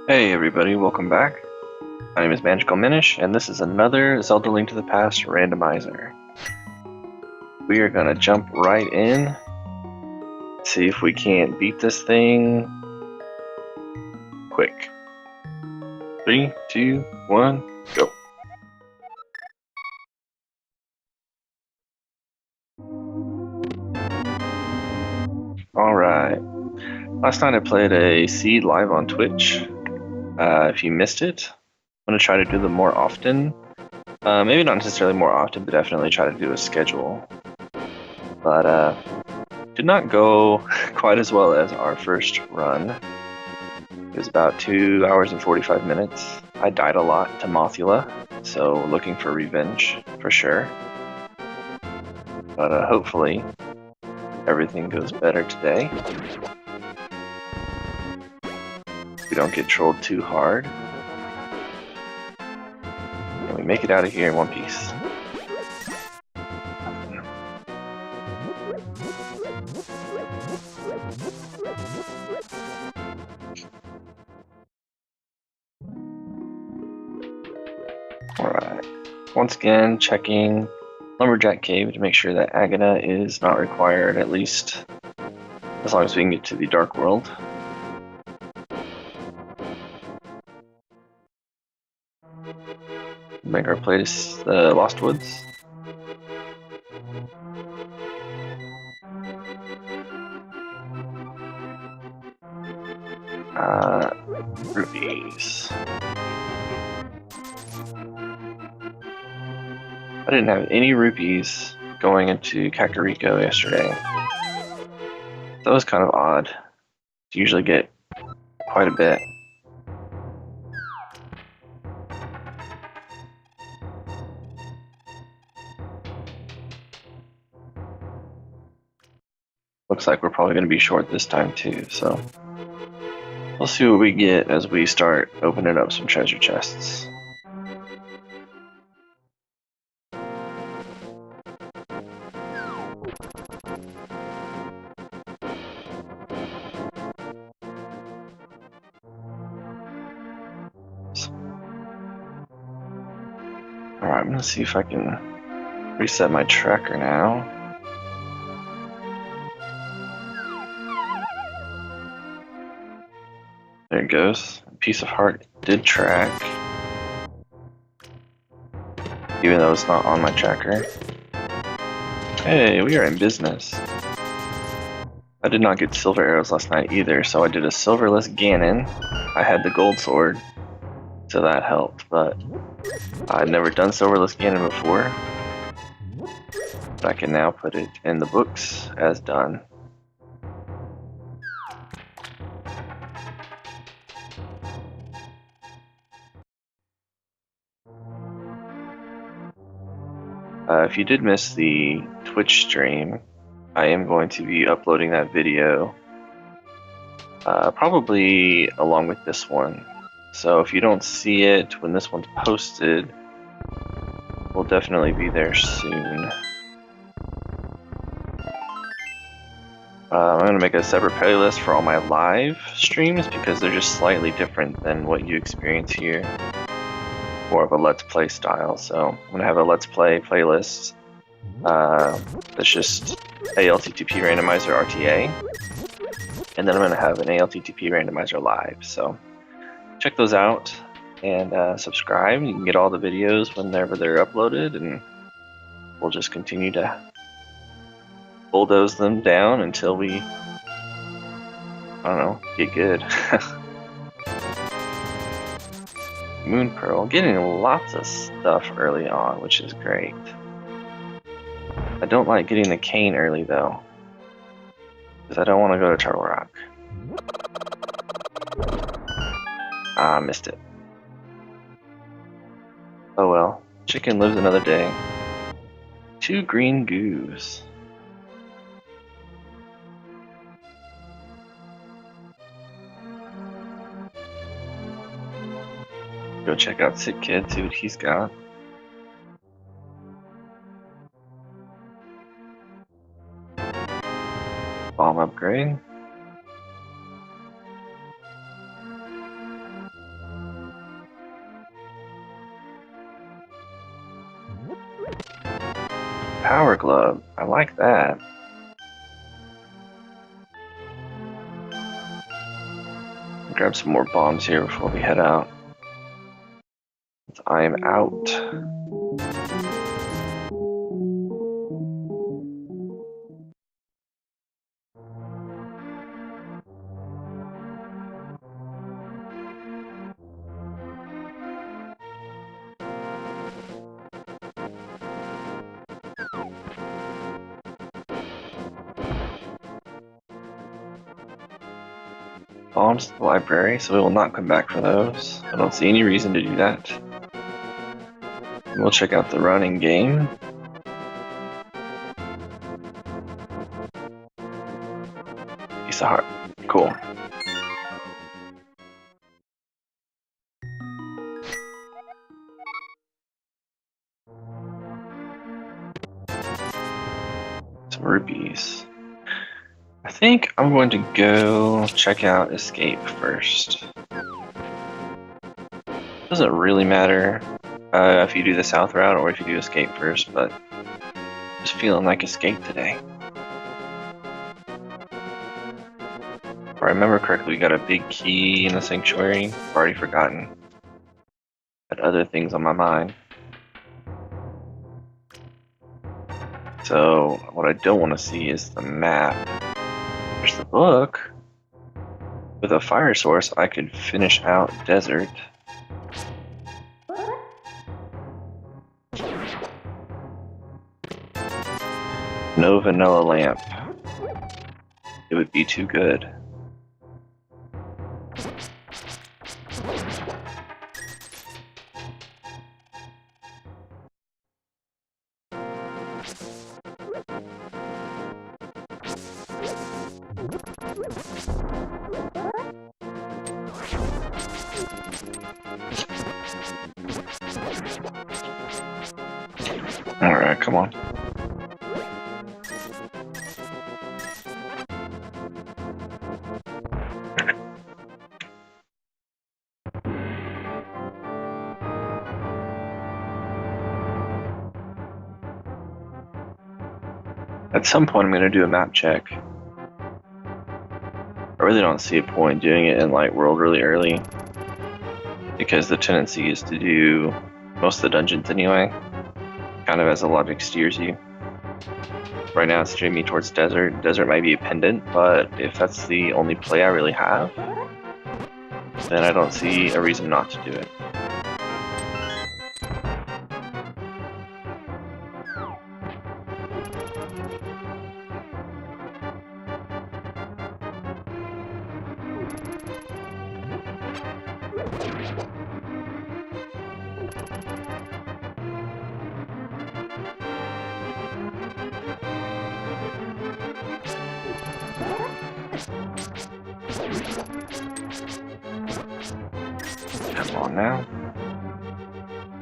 Hey everybody, welcome back. My name is Magical Minish, and this is another Zelda Link to the Past randomizer. We are gonna jump right in, see if we can't beat this thing quick. 3, 2, 1, go. Alright, last night I played a seed live on Twitch. If you missed it, I'm gonna try to do them more often. Maybe not necessarily more often, but definitely try to do a schedule. But did not go quite as well as our first run. It was about 2 hours and 45 minutes. I died a lot to Mothula, so looking for revenge for sure. But hopefully everything goes better today. We don't get trolled too hard. And we make it out of here in one piece. Alright, once again checking Lumberjack Cave to make sure that Agata is not required, at least as long as we can get to the Dark World. Make our play to the Lost Woods. Rupees. I didn't have any rupees going into Kakariko yesterday. That was kind of odd. You usually get quite a bit. Looks like we're probably going to be short this time too, so we'll see what we get as we start opening up some treasure chests. Alright, I'm going to see if I can reset my tracker now. There it goes. Piece of Heart did track, even though it's not on my tracker. Hey, we are in business. I did not get silver arrows last night either, so I did a silverless Ganon. I had the gold sword, so that helped, but I'd never done silverless Ganon before. But I can now put it in the books as done. If you did miss the Twitch stream, I am going to be uploading that video probably along with this one. So if you don't see it when this one's posted, we'll definitely be there soon. I'm going to make a separate playlist for all my live streams because they're just slightly different than what you experience here. More of a Let's Play style. So I'm going to have a Let's Play playlist that's just ALTTP Randomizer RTA. And then I'm going to have an ALTTP Randomizer live. So check those out and subscribe. You can get all the videos whenever they're uploaded, and we'll just continue to bulldoze them down until we, I don't know, get good. Moon Pearl, getting lots of stuff early on, which is great. I don't like getting the cane early though, because I don't want to go to Turtle Rock. Ah, missed it. Oh well, chicken lives another day. 2 green goos. Go check out Sick Kid, see what he's got. Bomb upgrade. Power glove. I like that. Grab some more bombs here before we head out. I am out. Bombs to the library, so we will not come back for those. I don't see any reason to do that. We'll check out the running game. Piece of heart. Cool. Some rupees. I think I'm going to go check out Escape first. Doesn't really matter if you do the south route or if you do Escape first, but just feeling like Escape today. If I remember correctly, we got a big key in the sanctuary. I've already forgotten. Had other things on my mind. So what I don't want to see is the map. There's the book. With a fire source, I could finish out desert. No vanilla lamp. It would be too good. Alright, come on. At some point I'm going to do a map check. I really don't see a point doing it in Light World really early, because the tendency is to do most of the dungeons anyway, kind of as the logic steers you. Right now it's steering me towards desert. Desert might be a pendant, but if that's the only play I really have, then I don't see a reason not to do it. Come on now.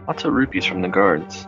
Lots of rupees from the guards.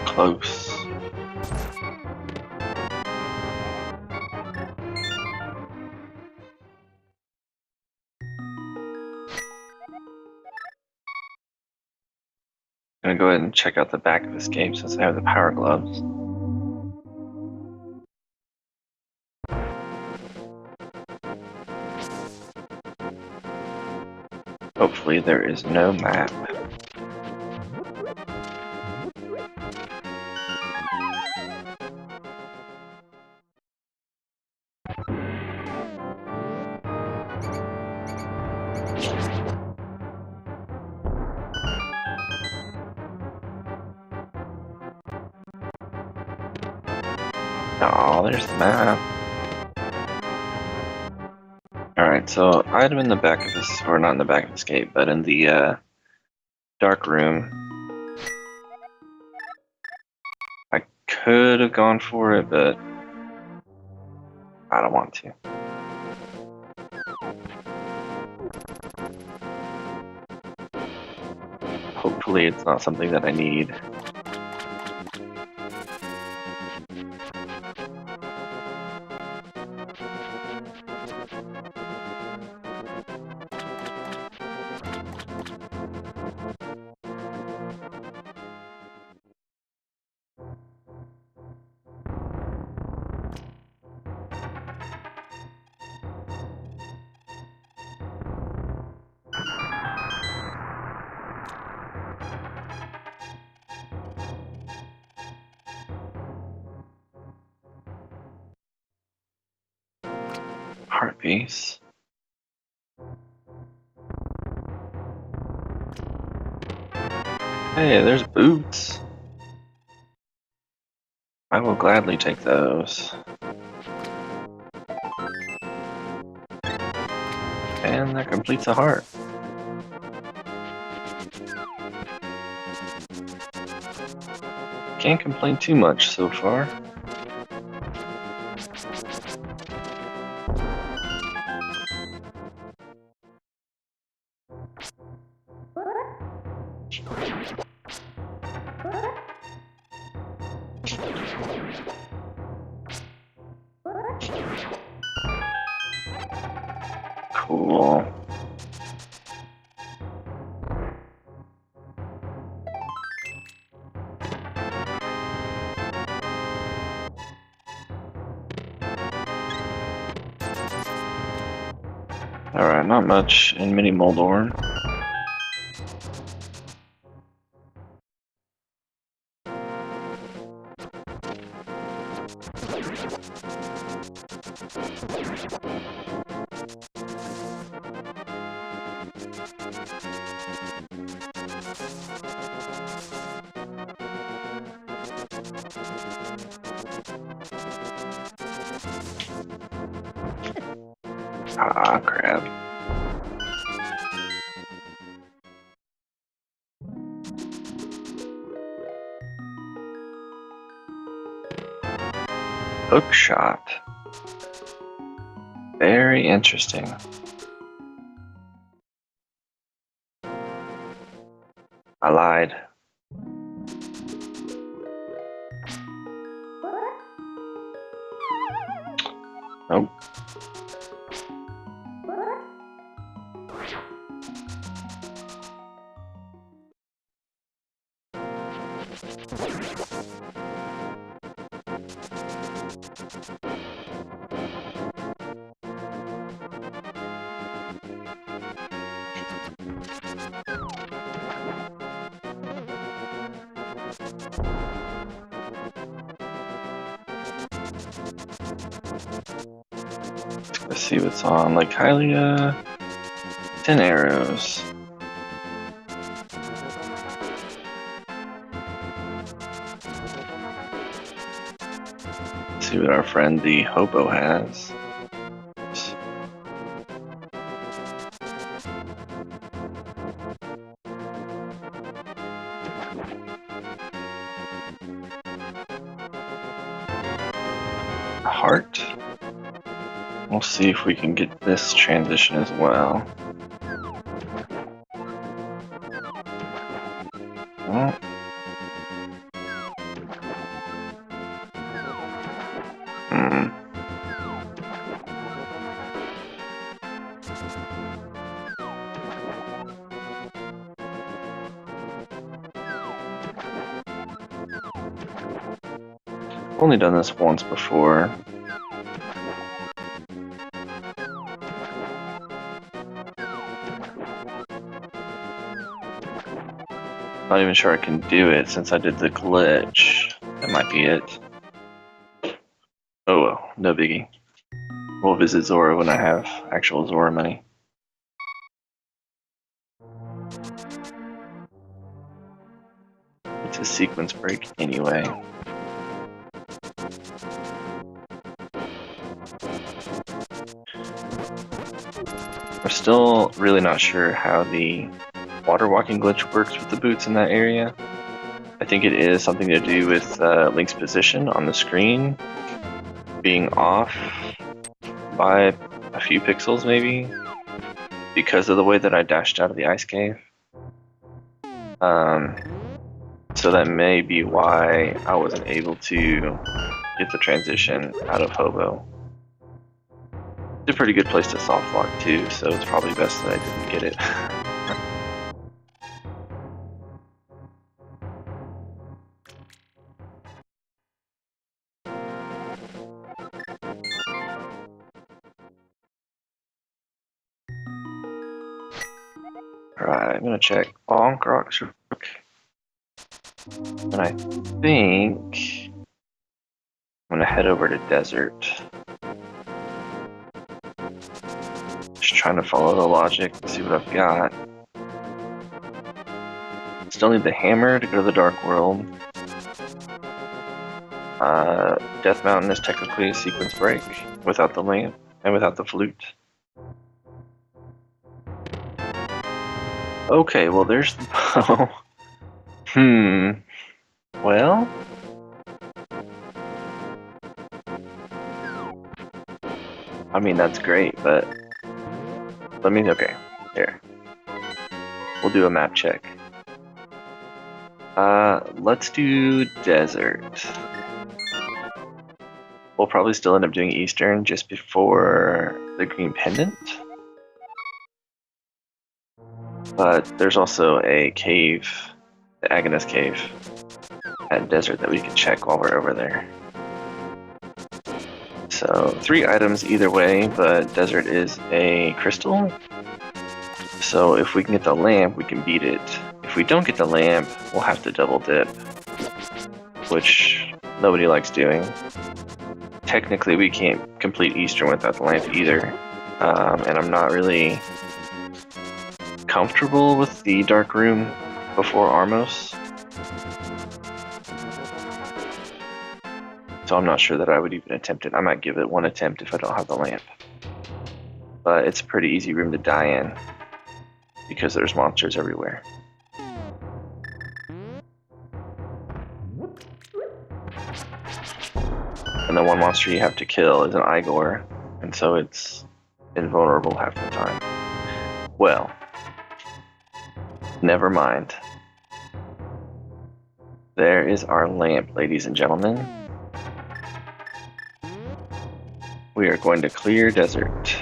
Close. I'm gonna go ahead and check out the back of this game since I have the power gloves. Hopefully there is no map. Oh, there's the map. Alright, so item in the back of this, or not in the back of this gate, but in the dark room. I could have gone for it, but I don't want to. Hopefully it's not something that I need. Heart piece. Hey, there's boots. I will gladly take those. And that completes a heart. Can't complain too much so far. Cool. Alright, not much in Mini Moldorm. Ah, crap. Hook shot. Very interesting. I lied. Nope. Let's see what's on. Like Hylia, 10 arrows. Let's see what our friend the hobo has. A heart. We'll see if we can get this transition as well. Well, only done this once before. Not even sure I can do it since I did the glitch. That might be it. Oh well, no biggie. We'll visit Zora when I have actual Zora money. It's a sequence break anyway. still really not sure how the water walking glitch works with the boots in that area. I think it is something to do with Link's position on the screen being off by a few pixels maybe, because of the way that I dashed out of the ice cave. So that may be why I wasn't able to get the transition out of Hobo. It's a pretty good place to soft lock too, so it's probably best that I didn't get it. Alright, I'm gonna check Bonk Rocks real quick. And I think I'm gonna head over to Desert. Just trying to follow the logic and see what I've got. Still need the hammer to go to the Dark World. Death Mountain is technically a sequence break without the lamp and without the flute. Okay, well there's the bow. Well, I mean that's great, but okay, there. We'll do a map check. Let's do Desert. We'll probably still end up doing Eastern just before the Green Pendant. But there's also a cave, the Agonist Cave, at Desert that we can check while we're over there. So 3 items either way, but Desert is a crystal. So if we can get the lamp, we can beat it. If we don't get the lamp, we'll have to double dip, which nobody likes doing. Technically, we can't complete Eastern without the lamp either, and I'm not really comfortable with the Dark Room before Armos. So I'm not sure that I would even attempt it. I might give it one attempt if I don't have the lamp. But it's a pretty easy room to die in, because there's monsters everywhere. And the one monster you have to kill is an Igor, and so it's invulnerable half the time. Well, never mind. There is our lamp, ladies and gentlemen. We are going to clear Desert.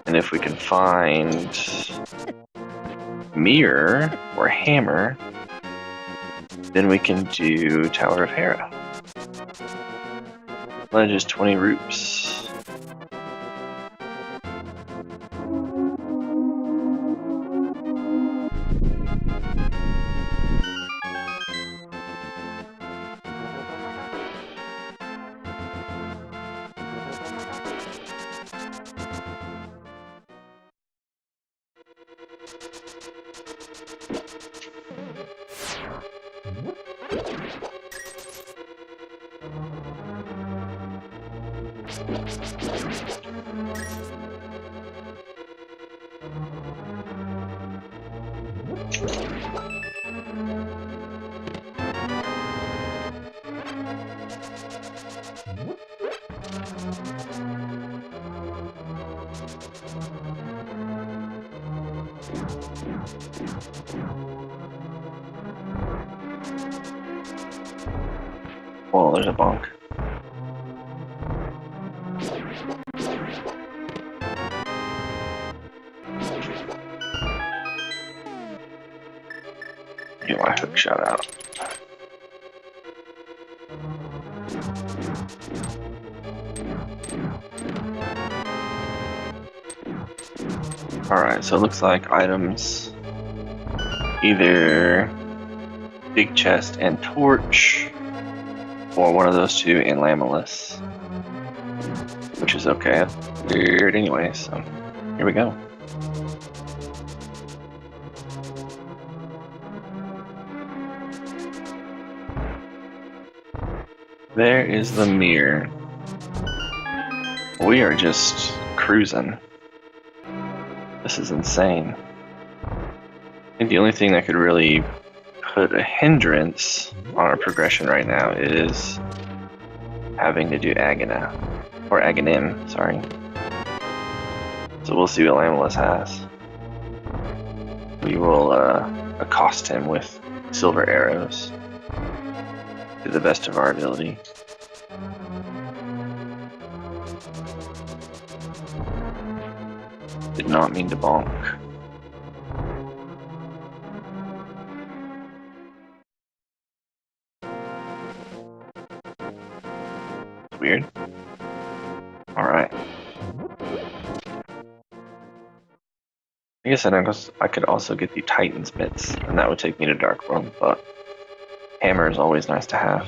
And if we can find Mirror or Hammer, then we can do Tower of Hera. Ledge is 20 rupees. Whoa, there's a bonk. Get my hook shot out. Alright, so it looks like items either big chest and torch, or one of those two and Lamellus, which is okay. Weird anyway, so here we go. There is the mirror. We are just cruising. This is insane. I think the only thing that could really put a hindrance on our progression right now is having to do Agana. Or Aganim, sorry. So we'll see what Lamulus has. We will accost him with silver arrows to the best of our ability. Did not mean to bonk. Weird. Alright. I guess I could also get the Titan's Mitts, and that would take me to Dark World, but hammer is always nice to have.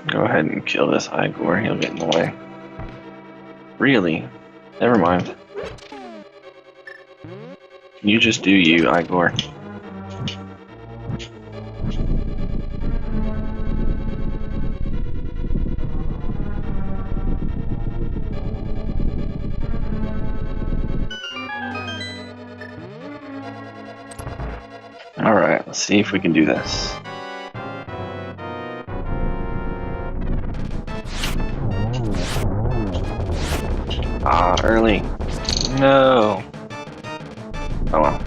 Go ahead and kill this Igor, he'll get in the way. Really? Never mind. You just do you, Igor. Alright, let's see if we can do this. Ah, early. No. Oh well.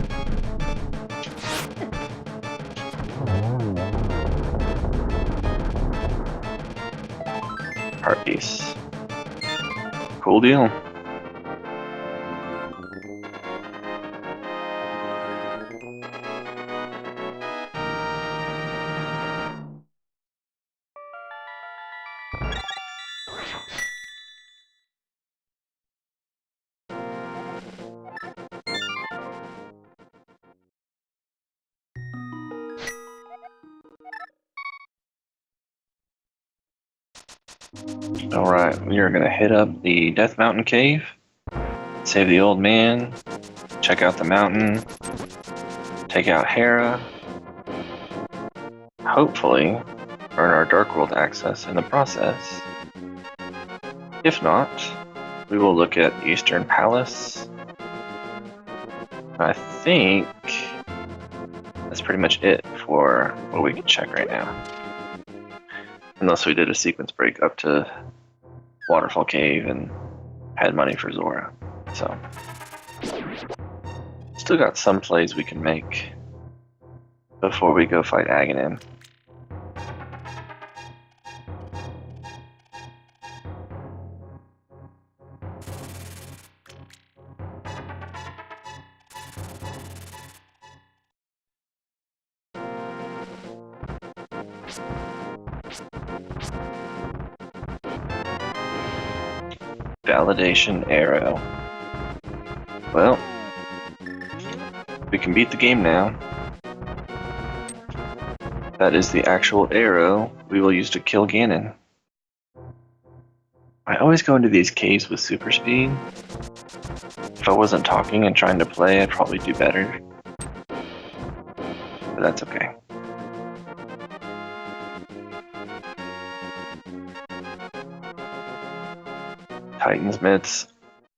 Heart piece. Cool deal. Alright, we are going to hit up the Death Mountain Cave, save the old man, check out the mountain, take out Hera, hopefully earn our Dark World access in the process. If not, we will look at Eastern Palace. I think that's pretty much it for what we can check right now. Unless we did a sequence break up to Waterfall Cave and had money for Zora. So, still got some plays we can make before we go fight Aghanim. Validation arrow. Well, we can beat the game now. That is the actual arrow we will use to kill Ganon. I always go into these caves with super speed. If I wasn't talking and trying to play, I'd probably do better. But that's okay. Titan's Mitts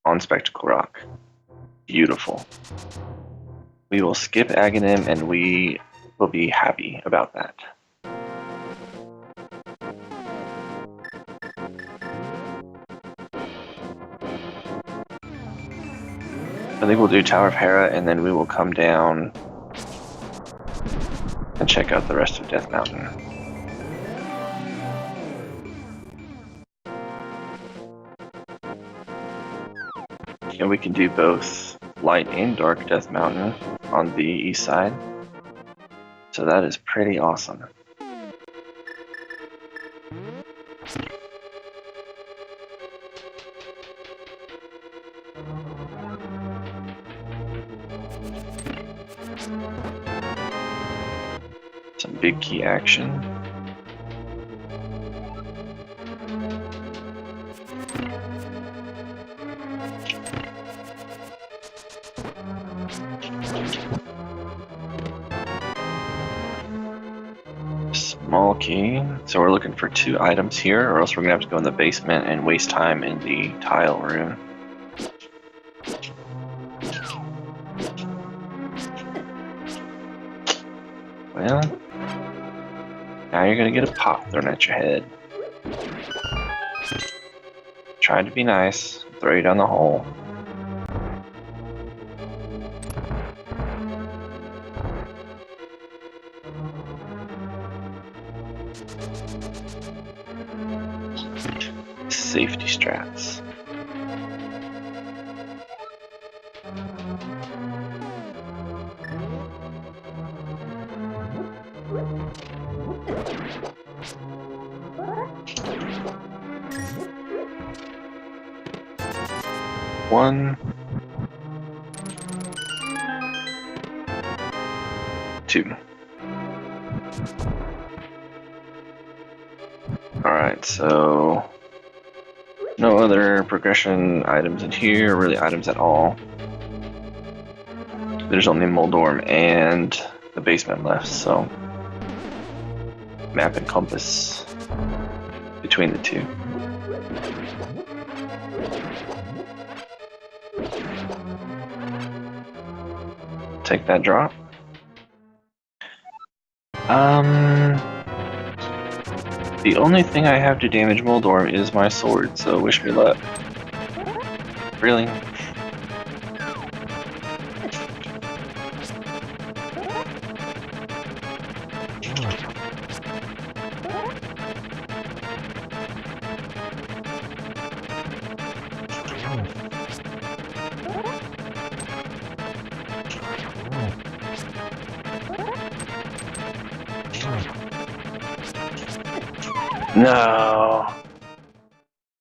on Spectacle Rock. Beautiful. We will skip Aghanim and we will be happy about that. I think we'll do Tower of Hera and then we will come down and check out the rest of Death Mountain. And we can do both Light and Dark Death Mountain. on the east side. So that is pretty awesome. Some big key action. Small key. So we're looking for 2 items here, or else we're gonna have to go in the basement and waste time in the tile room. Well, now you're gonna get a pop thrown at your head. Try to be nice, throw you down the hole. Safety strats. One, 2. Alright, so no other progression items in here, or really items at all. There's only Moldorm and the basement left, so map and compass between the 2. Take that drop. The only thing I have to damage Moldorm is my sword, so wish me luck. Really? No. I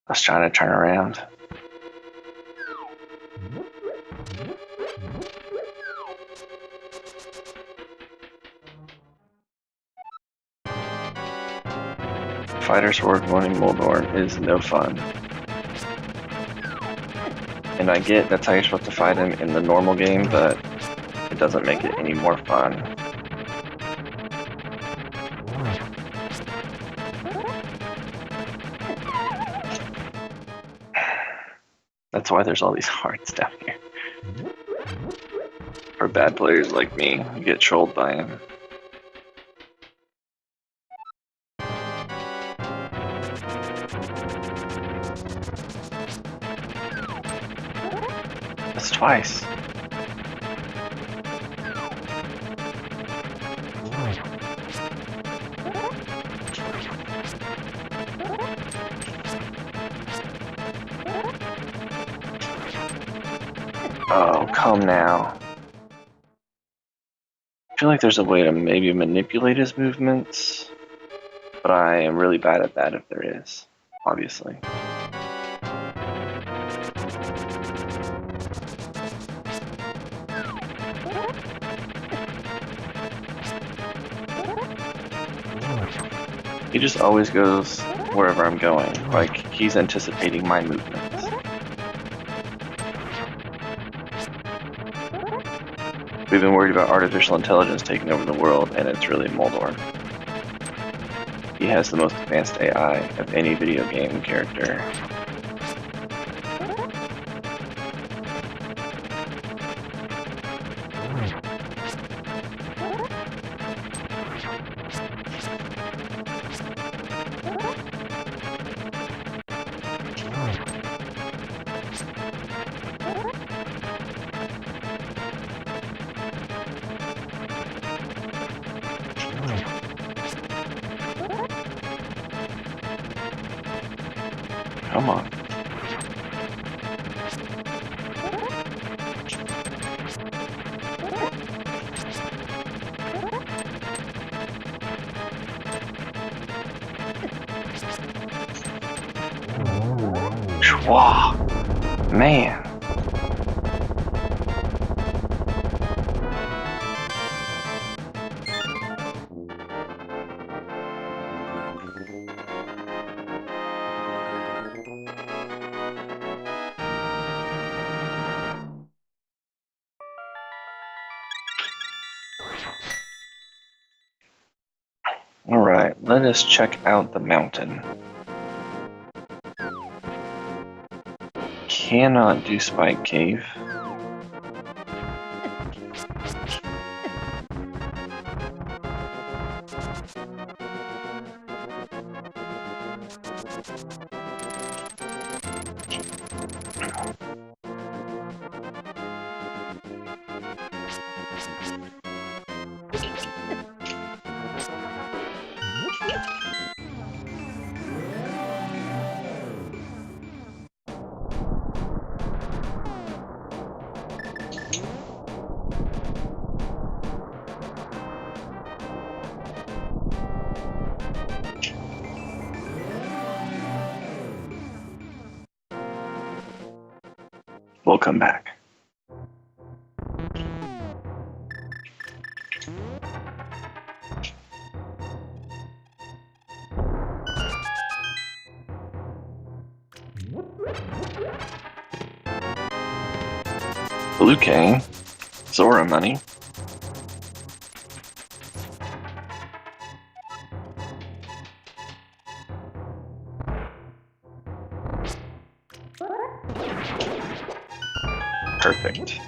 was trying to turn around. Fighter sword wanting Moldorm is no fun. And I get that's how you're supposed to fight him in the normal game, but it doesn't make it any more fun. That's why there's all these hearts down here. For bad players like me, you get trolled by him. That's twice. Oh, come now. I feel like there's a way to maybe manipulate his movements, but I am really bad at that if there is, obviously. He just always goes wherever I'm going, like he's anticipating my movements. We've been worried about artificial intelligence taking over the world, and it's really Moldorm. He has the most advanced AI of any video game character. Come on. Wow, man. Alright, let us check out the mountain. Cannot do Spike Cave. We'll come back. Blue Cane, Zora money. Perfect.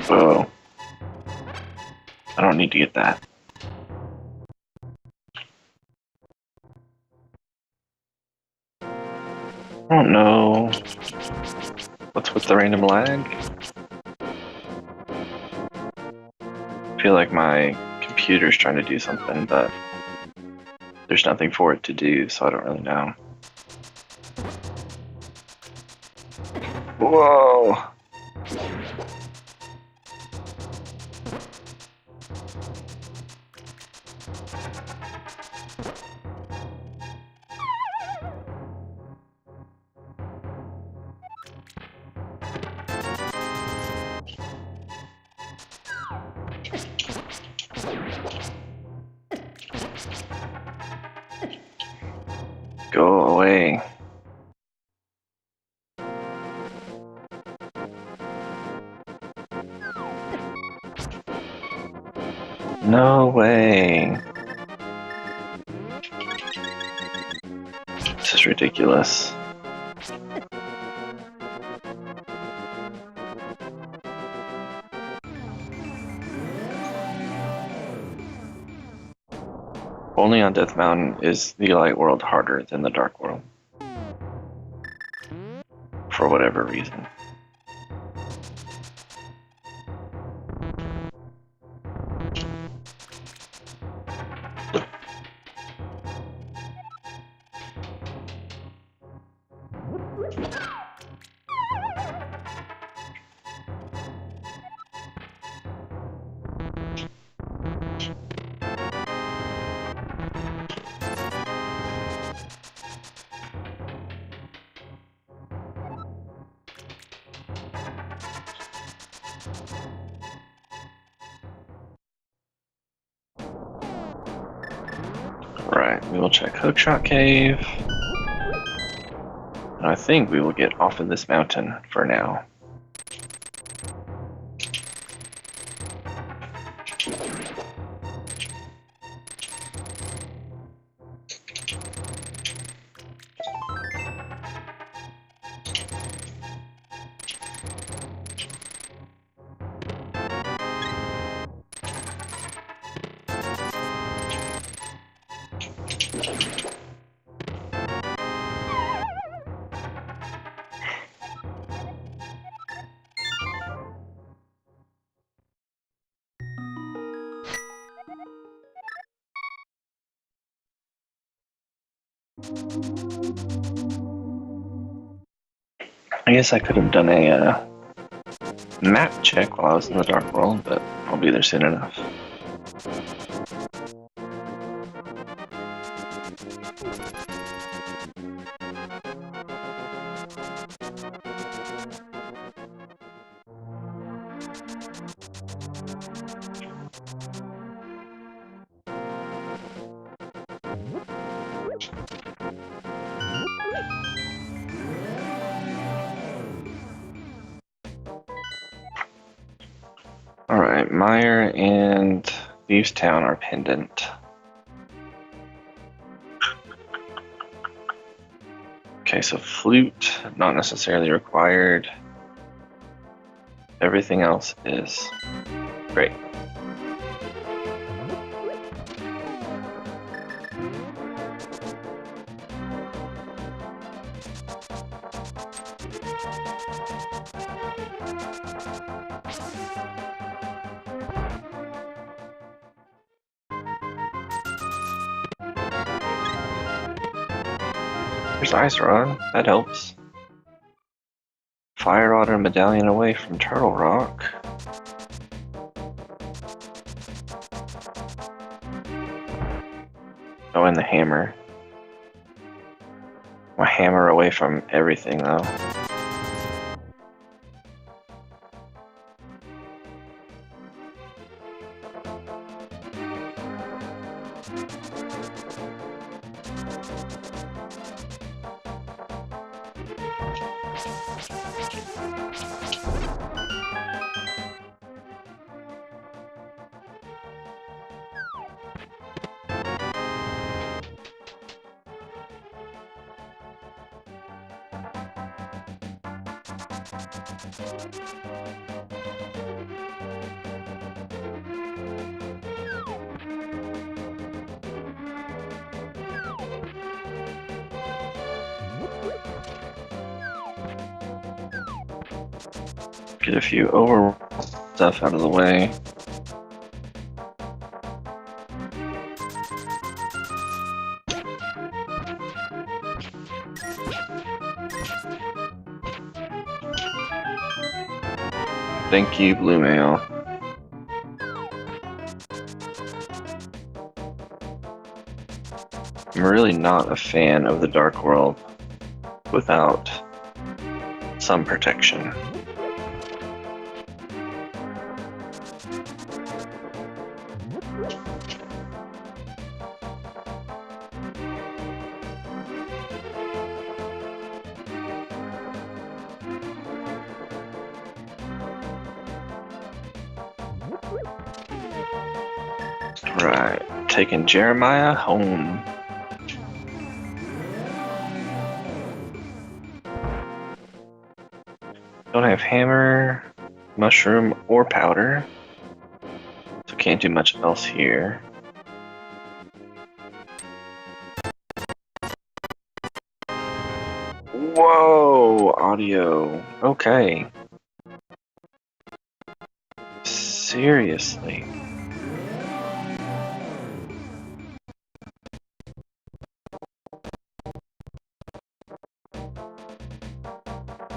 Whoa. I don't need to get that. I don't know what's with the random lag. I feel like my computer's trying to do something, but there's nothing for it to do, so I don't really know. Whoa! Go away. No way. This is ridiculous. Only on Death Mountain is the light world harder than the dark world. For whatever reason. Right, we will check Hookshot Cave. And I think we will get off of this mountain for now. I guess I could have done a map check while I was in the Dark World, but I'll be there soon enough. Alright, Meyer and Leavestown are pendant. Okay, so flute, not necessarily required. Everything else is great. There's Ice Rod, that helps. Fire Rod and Medallion away from Turtle Rock. Oh, and the hammer. My hammer away from everything though. Get a few over stuff out of the way. Thank you, Blue Mail. I'm really not a fan of the Dark World without some protection. Right, taking Jeremiah home. Don't have hammer, mushroom, or powder, so can't do much else here. Whoa, audio. Okay. Seriously.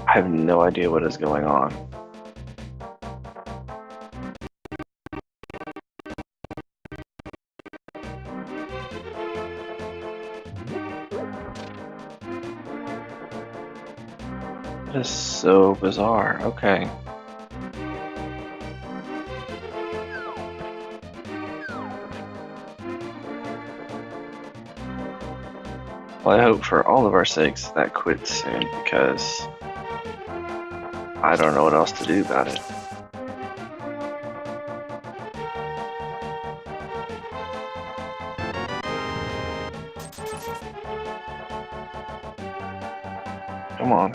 I have no idea what is going on. That is so bizarre. Okay. Well, I hope for all of our sakes that quits soon, because I don't know what else to do about it. Come on.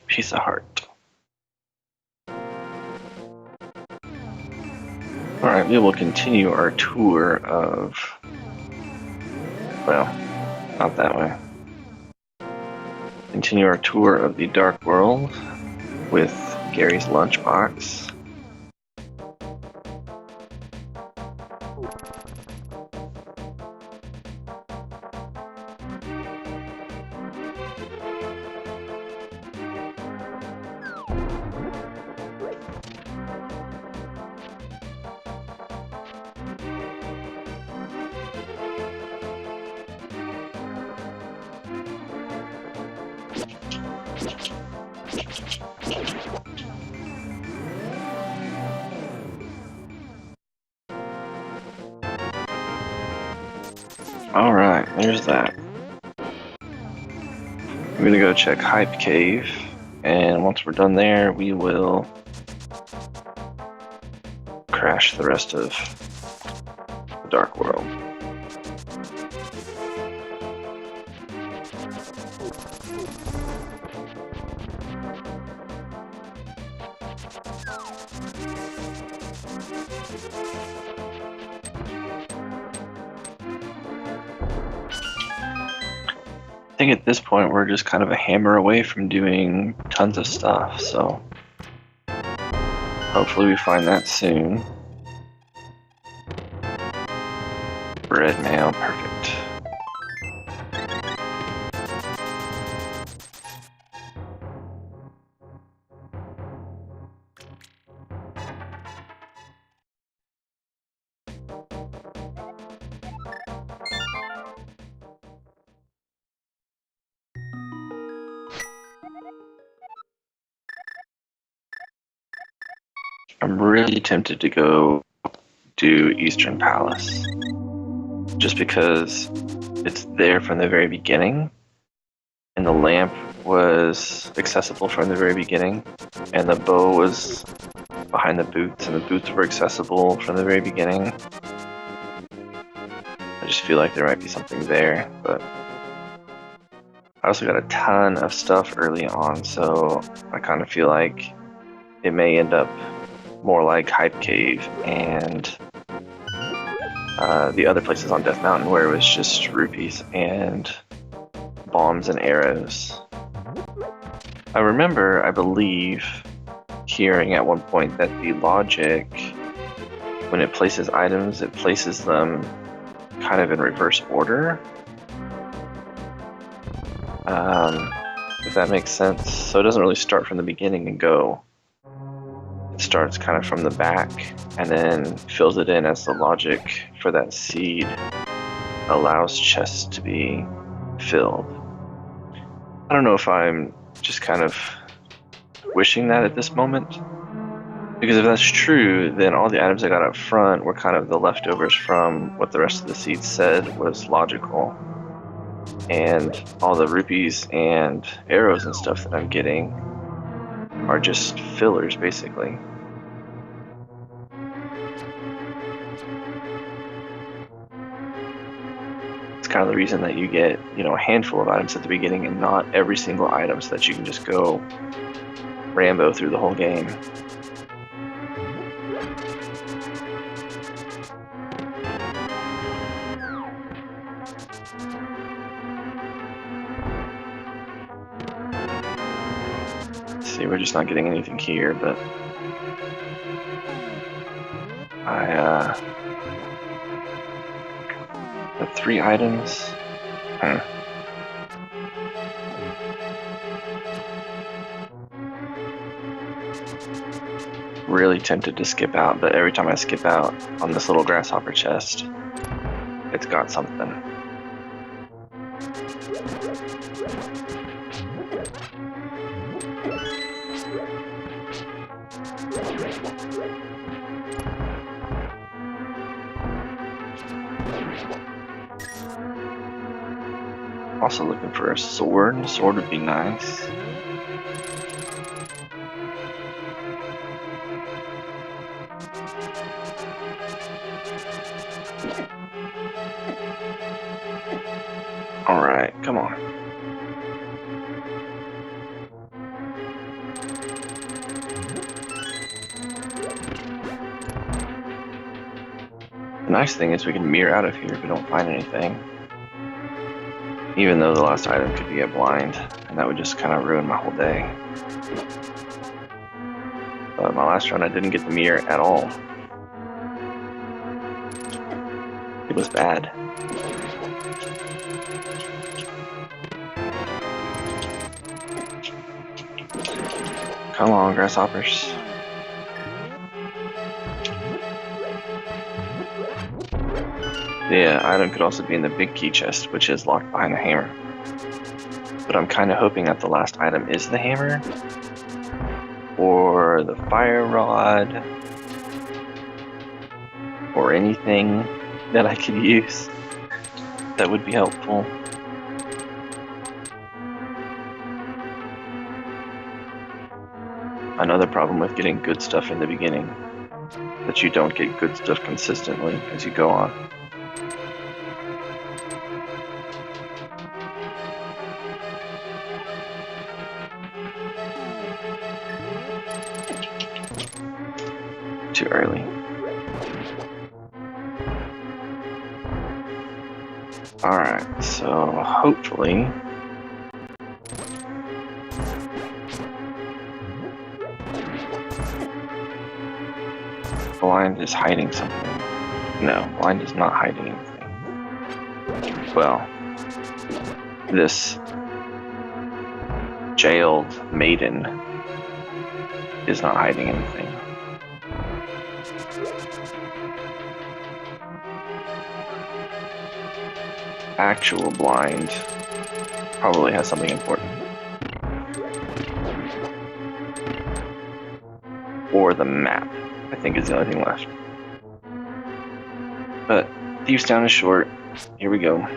Piece of heart. Alright, we will continue our tour of... well, not that way. Continue our tour of the Dark World with Gary's Lunchbox. Alright, there's that. I'm gonna go check Hype Cave, and once we're done there, we will crash the rest of the Dark World. I think at this point we're just kind of a hammer away from doing tons of stuff, so hopefully we find that soon. Red mail, perfect. I'm really tempted to go do Eastern Palace, just because it's there from the very beginning, and the lamp was accessible from the very beginning, and the bow was behind the boots, and the boots were accessible from the very beginning. I just feel like there might be something there, but I also got a ton of stuff early on, so I kind of feel like it may end up more like Hype Cave and the other places on Death Mountain where it was just rupees and bombs and arrows. I remember, I believe, hearing at one point that the logic, when it places items, it places them kind of in reverse order. If that makes sense. So it doesn't really start from the beginning and go. It starts kind of from the back and then fills it in as the logic for that seed allows chests to be filled. I don't know if I'm just kind of wishing that at this moment, because if that's true, then all the items I got up front were kind of the leftovers from what the rest of the seed said was logical, and all the rupees and arrows and stuff that I'm getting are just fillers, basically. It's kind of the reason that you get, a handful of items at the beginning and not every single item, so that you can just go Rambo through the whole game. See, we're just not getting anything here, but I got 3 items. Really tempted to skip out, but every time I skip out on this little grasshopper chest, it's got something. Also looking for a sword. Sword would be nice. Alright, come on. nice thing is we can mirror out of here if we don't find anything. Even though the last item could be a blind, and that would just kind of ruin my whole day. But my last run I didn't get the mirror at all. It was bad. Come on, grasshoppers. The item could also be in the big key chest, which is locked behind the hammer. But I'm kind of hoping that the last item is the hammer, or the fire rod, or anything that I could use that would be helpful. Another problem with getting good stuff in the beginning, that you don't get good stuff consistently as you go on. Too early. Alright, so hopefully Blind is hiding something. No, Blind is not hiding anything. Well, this jailed maiden is not hiding anything. Actual Blind probably has something important. Or the map, I think, is the only thing left. But Thieves Town is short. Here we go.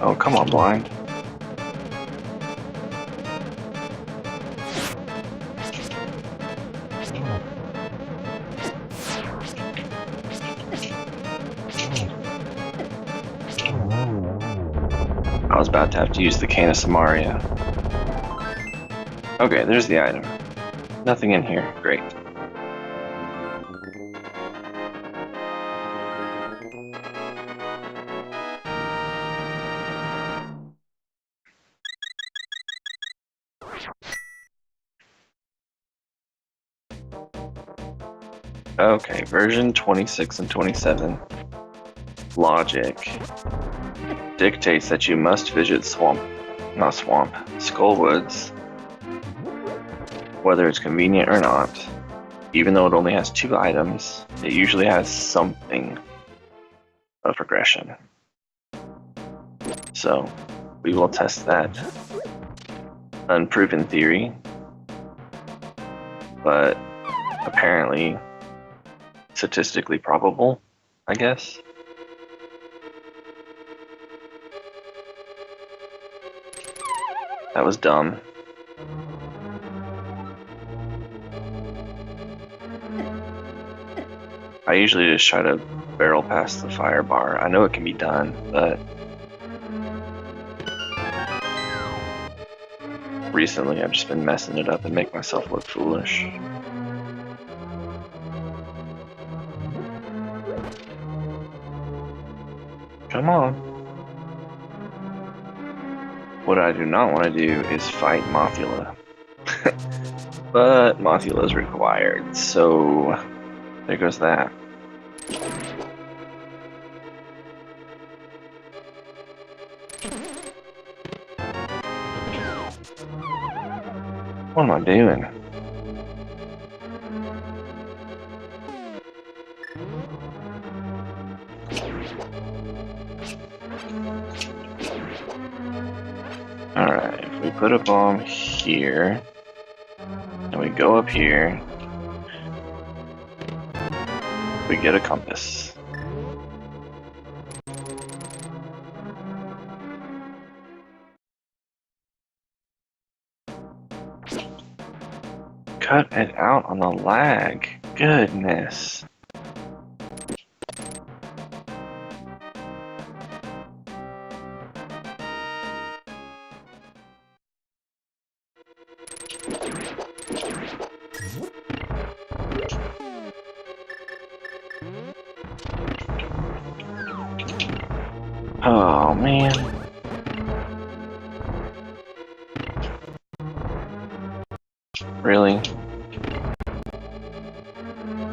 Oh, come on, Blind. I was about to have to use the Cane of Samaria. Okay, there's the item. Nothing in here. Great. Okay, version 26 and 27. Logic dictates that you must visit Skullwoods, whether it's convenient or not. Even though it only has 2 items, it usually has something of progression. So, we will test that. Unproven theory, but apparently statistically probable, I guess. That was dumb. I usually just try to barrel past the fire bar. I know it can be done, but recently I've just been messing it up and make myself look foolish. Come on. What I do not want to do is fight Mothula. But Mothula is required, so there goes that. What am I doing? Alright, if we put a bomb here, and we go up here, we get a compass. cut it out on the lag. Goodness. Oh man. Really?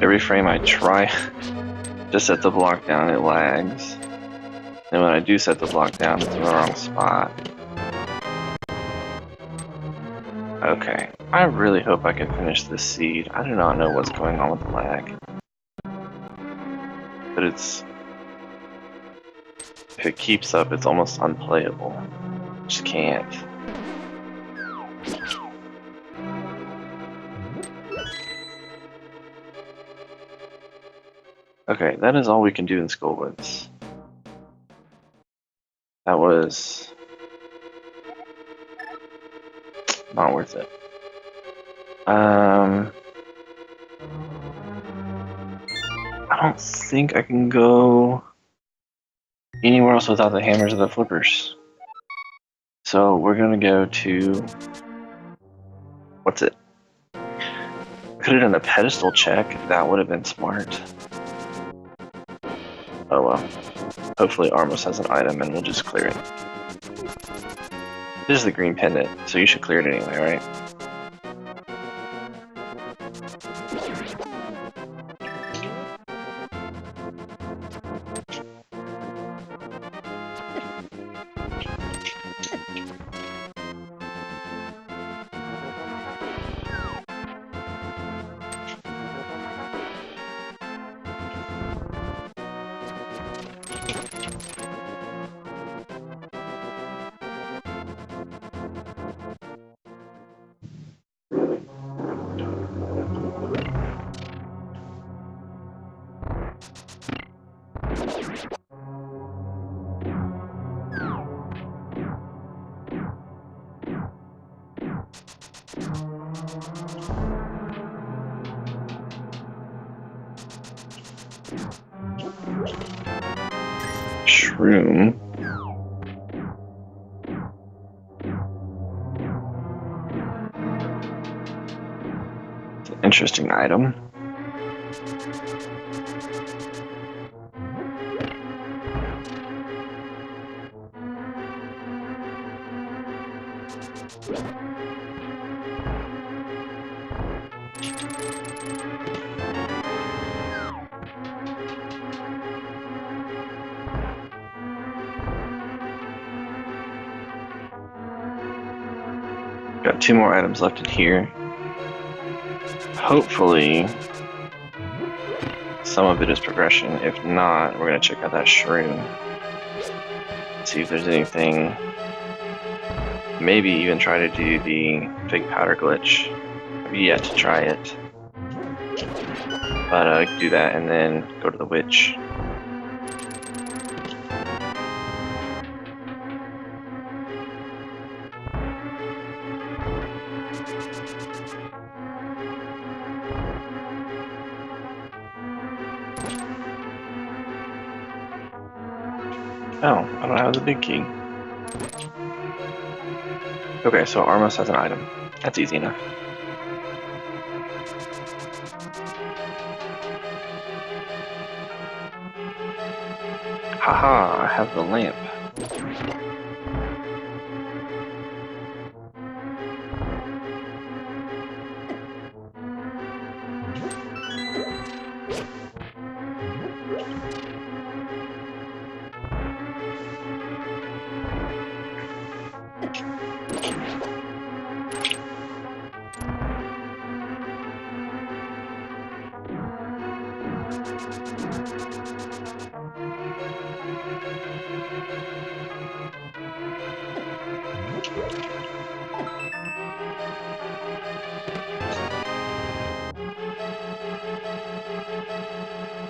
Every frame I try to set the block down, it lags. And when I do set the block down, it's in the wrong spot. Okay, I really hope I can finish this seed. I do not know what's going on with the lag. But if it keeps up, it's almost unplayable. Just can't. Okay, that is all we can do in Skullwoods. That was not worth it. I don't think I can go anywhere else without the hammers or the flippers. So we're gonna go to, what's it? Could have done a pedestal check. That would have been smart. Oh well. Hopefully Armos has an item and we'll just clear it. This is the green pendant, so you should clear it anyway, right? Shroom. It's an interesting item. Got 2 more items left in here. Hopefully, some of it is progression. If not, we're going to check out that shroom. See if there's anything. Maybe even try to do the fake powder glitch. I've yet to try it. But do that and then go to the witch. Oh, I don't have the big key. Okay, so Armos has an item. That's easy enough. Haha, I have the lamp.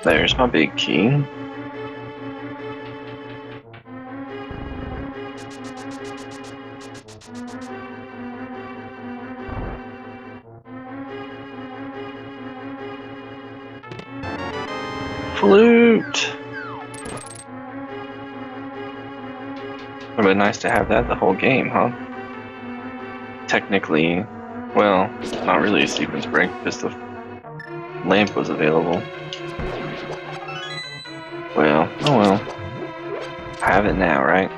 There's my big key. Flute! Would have been nice to have that the whole game, huh? Technically, well, not really a sequence break because the lamp was available. Well, oh well. Have it now, right?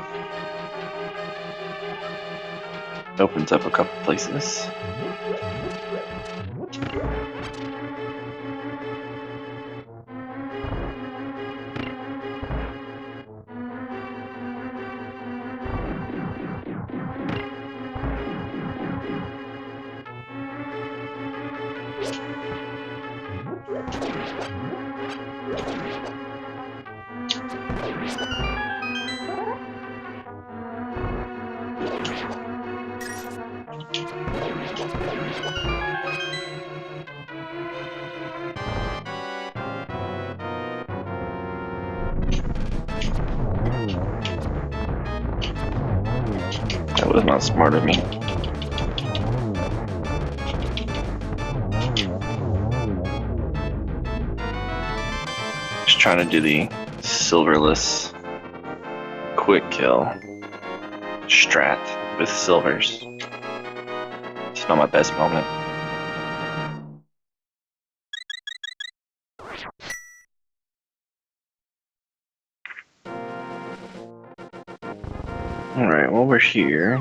Opens up a couple places. That was not smart of me. Just trying to do the silverless quick kill strat with silvers. It's not my best moment. Alright, while we're here,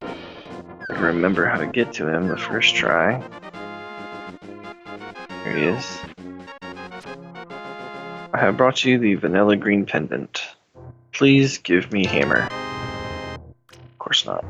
I remember how to get to him the first try. Here he is. I have brought you the vanilla green pendant. Please give me hammer. Of course not.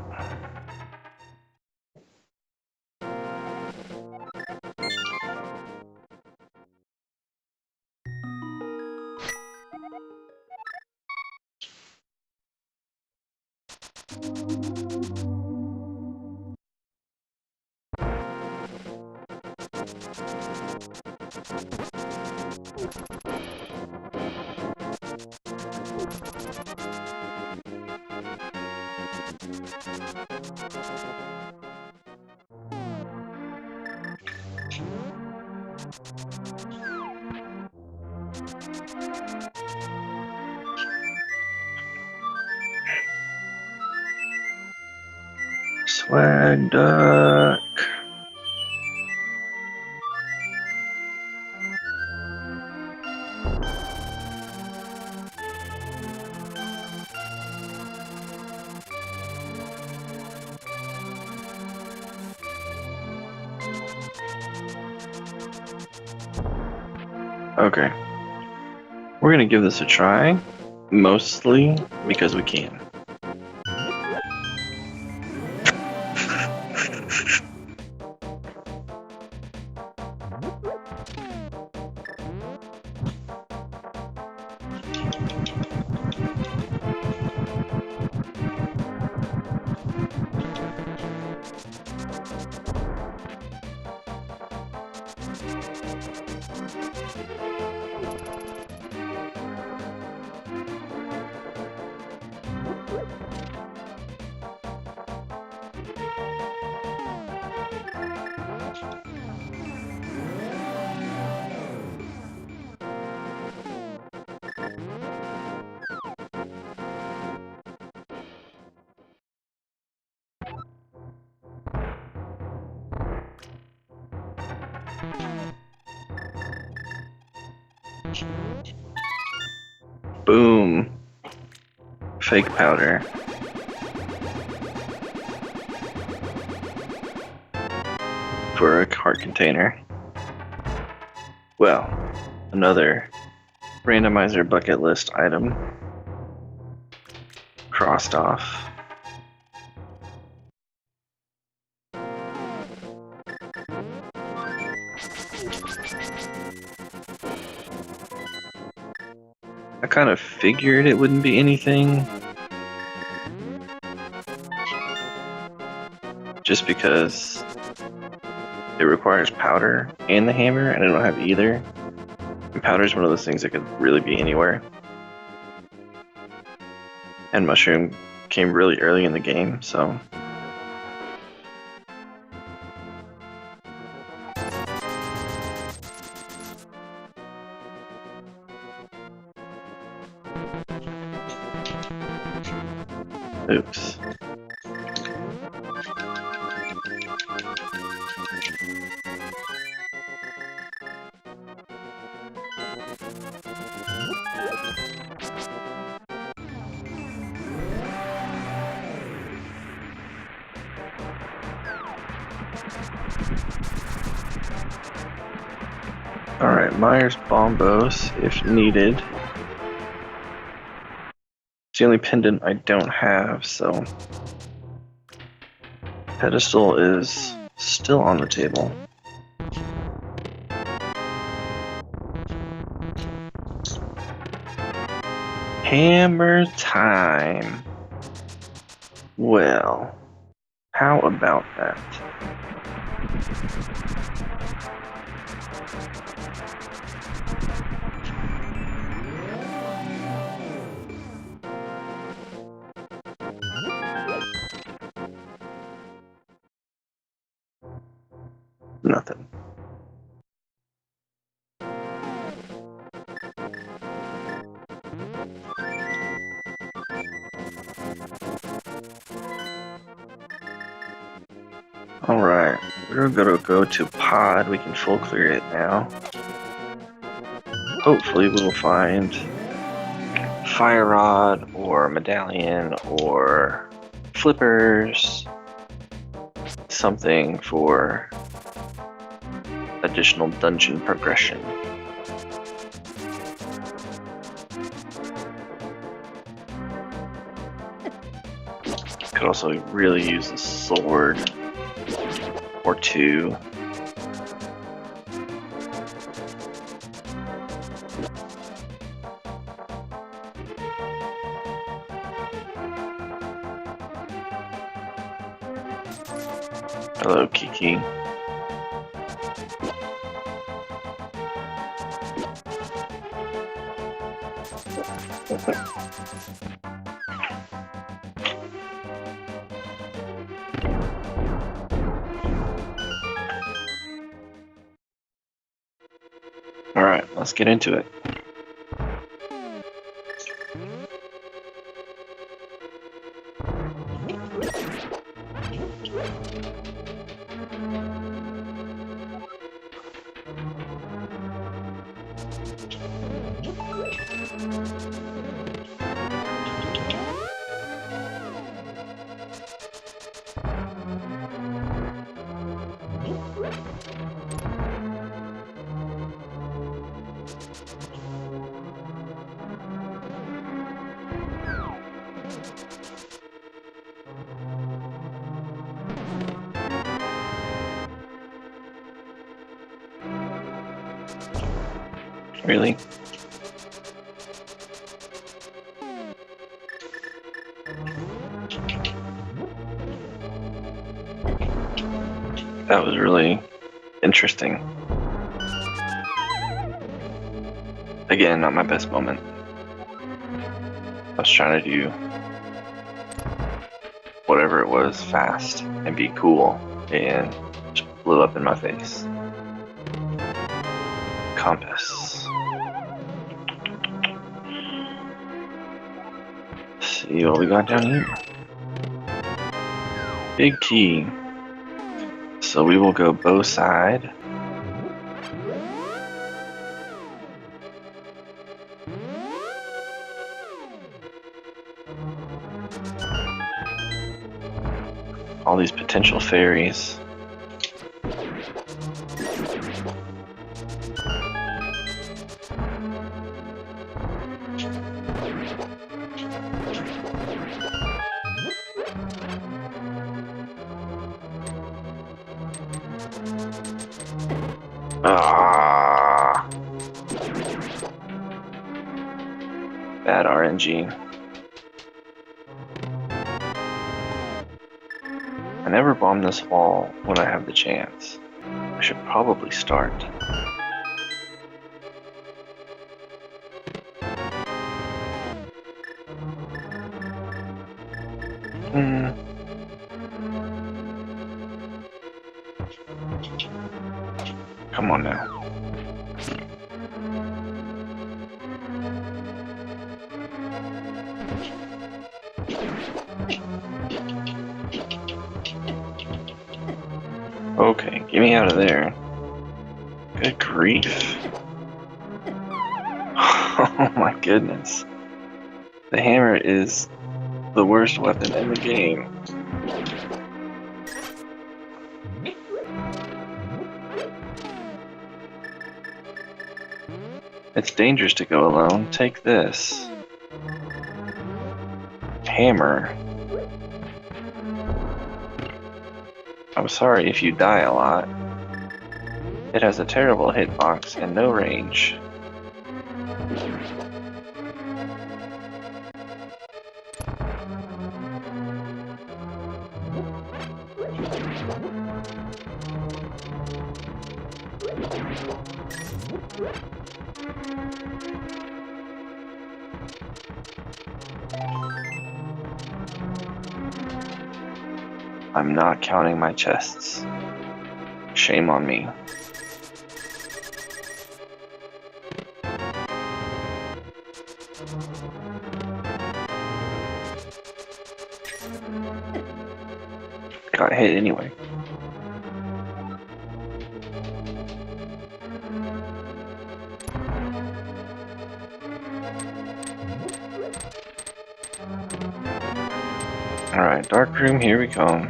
Swag duck. Okay. We're gonna give this a try, mostly because we can. Boom. Fake powder. For a cart container. Well, another randomizer bucket list item crossed off. I kind of figured it wouldn't be anything, just because it requires powder and the hammer, and I don't have either. And powder is one of those things that could really be anywhere. And mushroom came really early in the game, so. Oops. Alright, Myers Bombos, if needed. It's the only pendant I don't have, so pedestal is still on the table. Hammer time. Well, how about that? Nothing. Alright, we're gonna go to pod. We can full clear it now. Hopefully we'll find fire rod or medallion or flippers. Something for additional dungeon progression. Could also really use a sword or two. Hello, Kiki. Alright, let's get into it. Really? That was really interesting. Again, not my best moment. I was trying to do whatever it was fast and be cool, and just blew up in my face. Compass. See what we got down here. Big key. So we will go bow side. All these potential fairies. Ah, bad RNG. I never bomb this wall when I have the chance. I should probably start. Come on now. Okay, get me out of there. Good grief. Oh my goodness. The hammer is the worst weapon in the game. It's dangerous to go alone. Take this. Hammer. I'm sorry if you die a lot. It has a terrible hitbox and no range. I'm not counting my chests. Shame on me. Got hit anyway. Alright, dark room, here we go.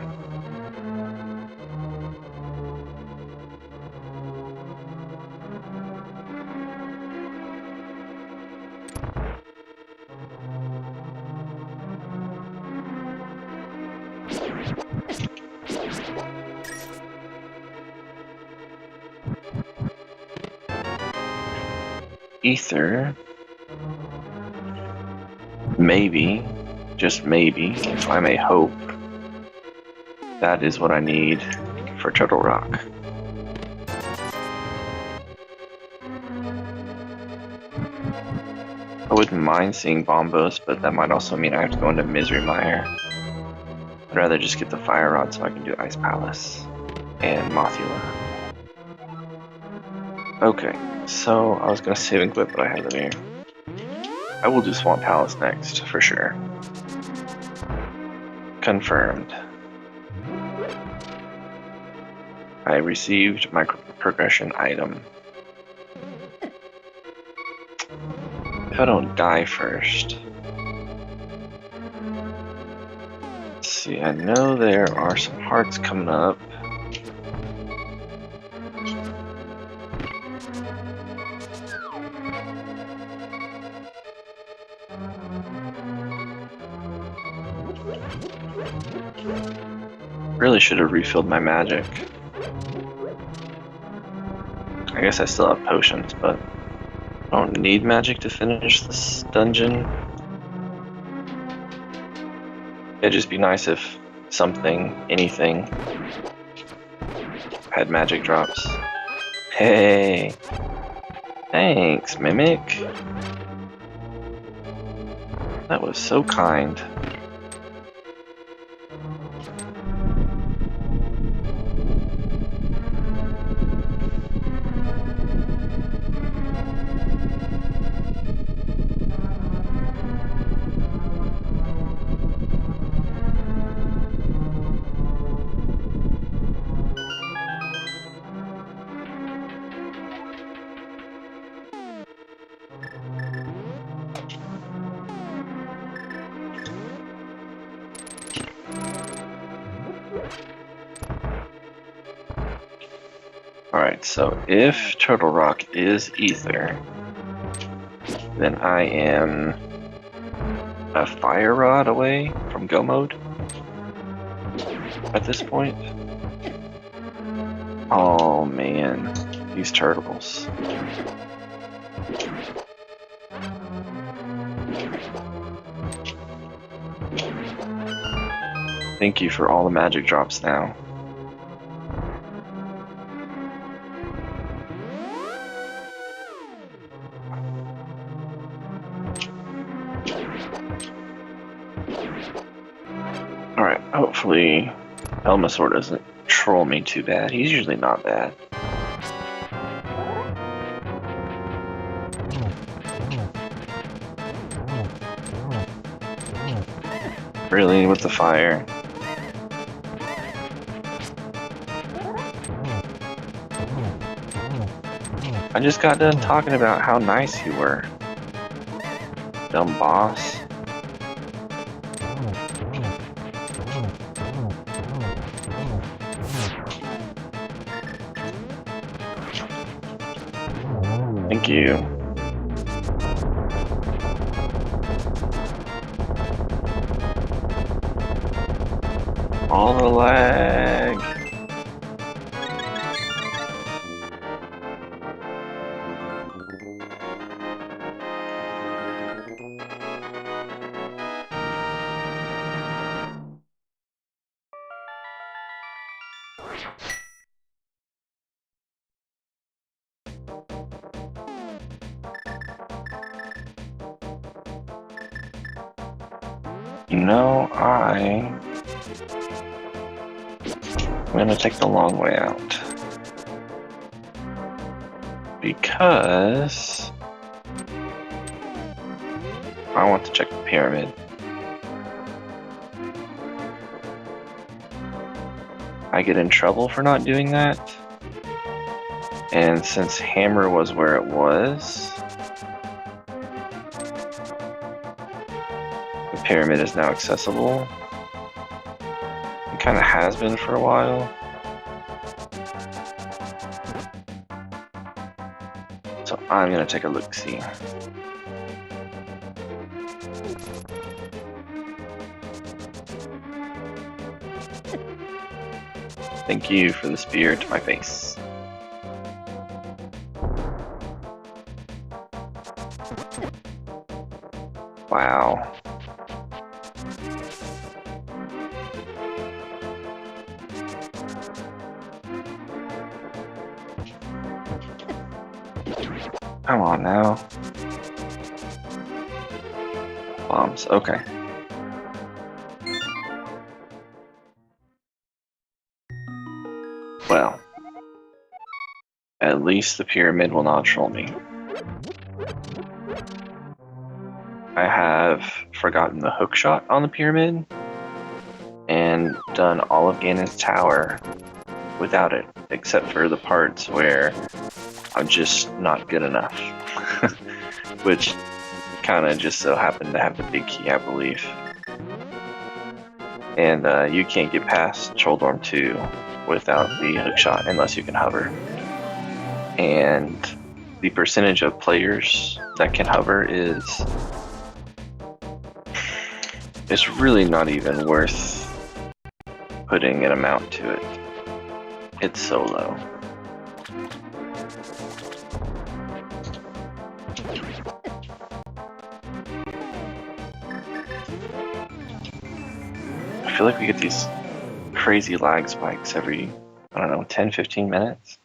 Ether. Maybe, just maybe, if I may hope, that is what I need for Turtle Rock. I wouldn't mind seeing Bombos, but that might also mean I have to go into Misery Mire. I'd rather just get the Fire Rod so I can do Ice Palace and Mothula. Okay, so I was gonna save and quit, but I have it here. I will do Swamp Palace next, for sure. Confirmed. I received my progression item. If I don't die first. Let's see, I know there are some hearts coming up. Really should have refilled my magic. I guess I still have potions, but I don't need magic to finish this dungeon. It'd just be nice if something, anything, had magic drops. Hey! Thanks, Mimic! That was so kind. Alright, so if Turtle Rock is Ether, then I am a Fire Rod away from Go Mode at this point. Oh man, these turtles. Thank you for all the magic drops now. Alright, hopefully Elmasaur doesn't troll me too bad. He's usually not bad. Really, with the fire? I just got done talking about how nice you were. Dumb boss. Thank you. All the lag. You know, I'm gonna take the long way out. Because I want to check the pyramid. I get in trouble for not doing that. And since Hammer was where it was, the pyramid is now accessible. It kind of has been for a while. So I'm gonna take a look-see. Thank you for the spear to my face. Wow. Come on now. Bombs, okay. Well, at least the pyramid will not troll me. I have forgotten the hook shot on the pyramid and done all of Ganon's tower without it, except for the parts where I'm just not good enough. Which kind of just so happened to have the big key, I believe. And you can't get past Choldorm 2 without the hookshot unless you can hover. And the percentage of players that can hover is really not even worth putting an amount to it. It's so low. I feel like we get these crazy lag spikes every, I don't know, 10-15 minutes.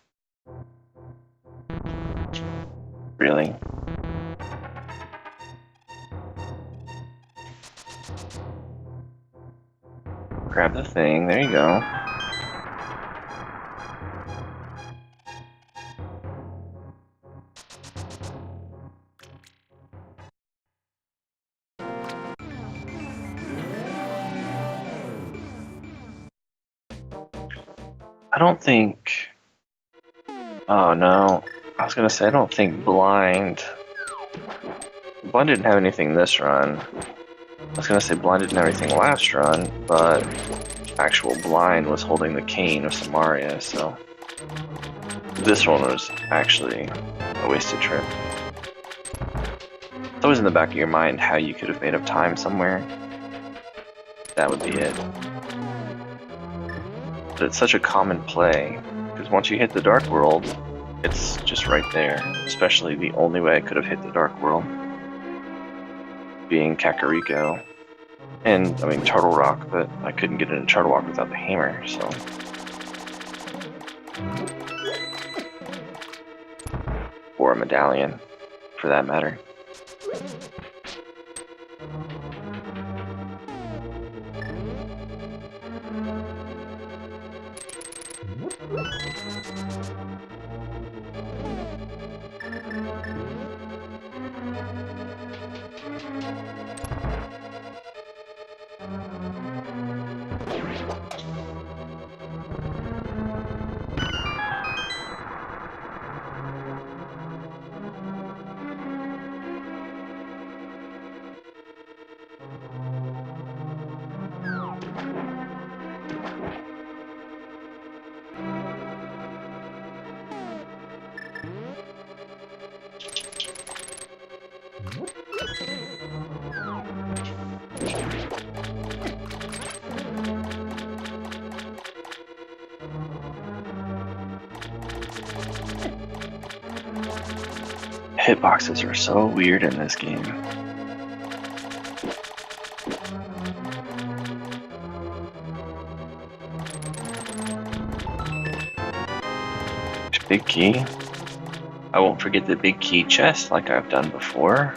Really? Grab the thing, there you go. I don't think... Oh no, I was gonna say I don't think Blind didn't have anything this run. I was gonna say Blind didn't have anything last run, but actual Blind was holding the cane of Samaria, so this one was actually a wasted trip. It's always in the back of your mind how you could have made up time somewhere. That would be it. But it's such a common play, because once you hit the Dark World, it's just right there. Especially the only way I could have hit the Dark World being Kakariko. And, I mean, Turtle Rock, but I couldn't get into Turtle Rock without the hammer, so... Or a medallion, for that matter. Hitboxes are so weird in this game. Big key. I won't forget the big key chest like I've done before.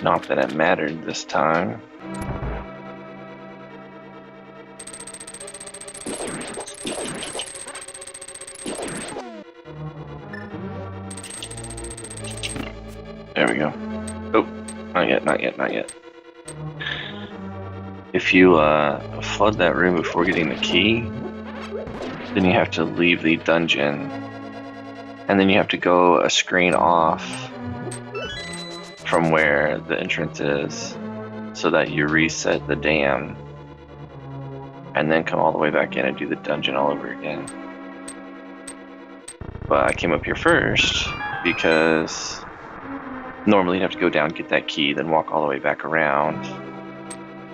Not that it mattered this time. There we go. Oh, not yet, not yet, not yet. If you flood that room before getting the key, then you have to leave the dungeon. And then you have to go a screen off from where the entrance is so that you reset the dam. And then come all the way back in and do the dungeon all over again. But I came up here first because normally you'd have to go down, get that key, then walk all the way back around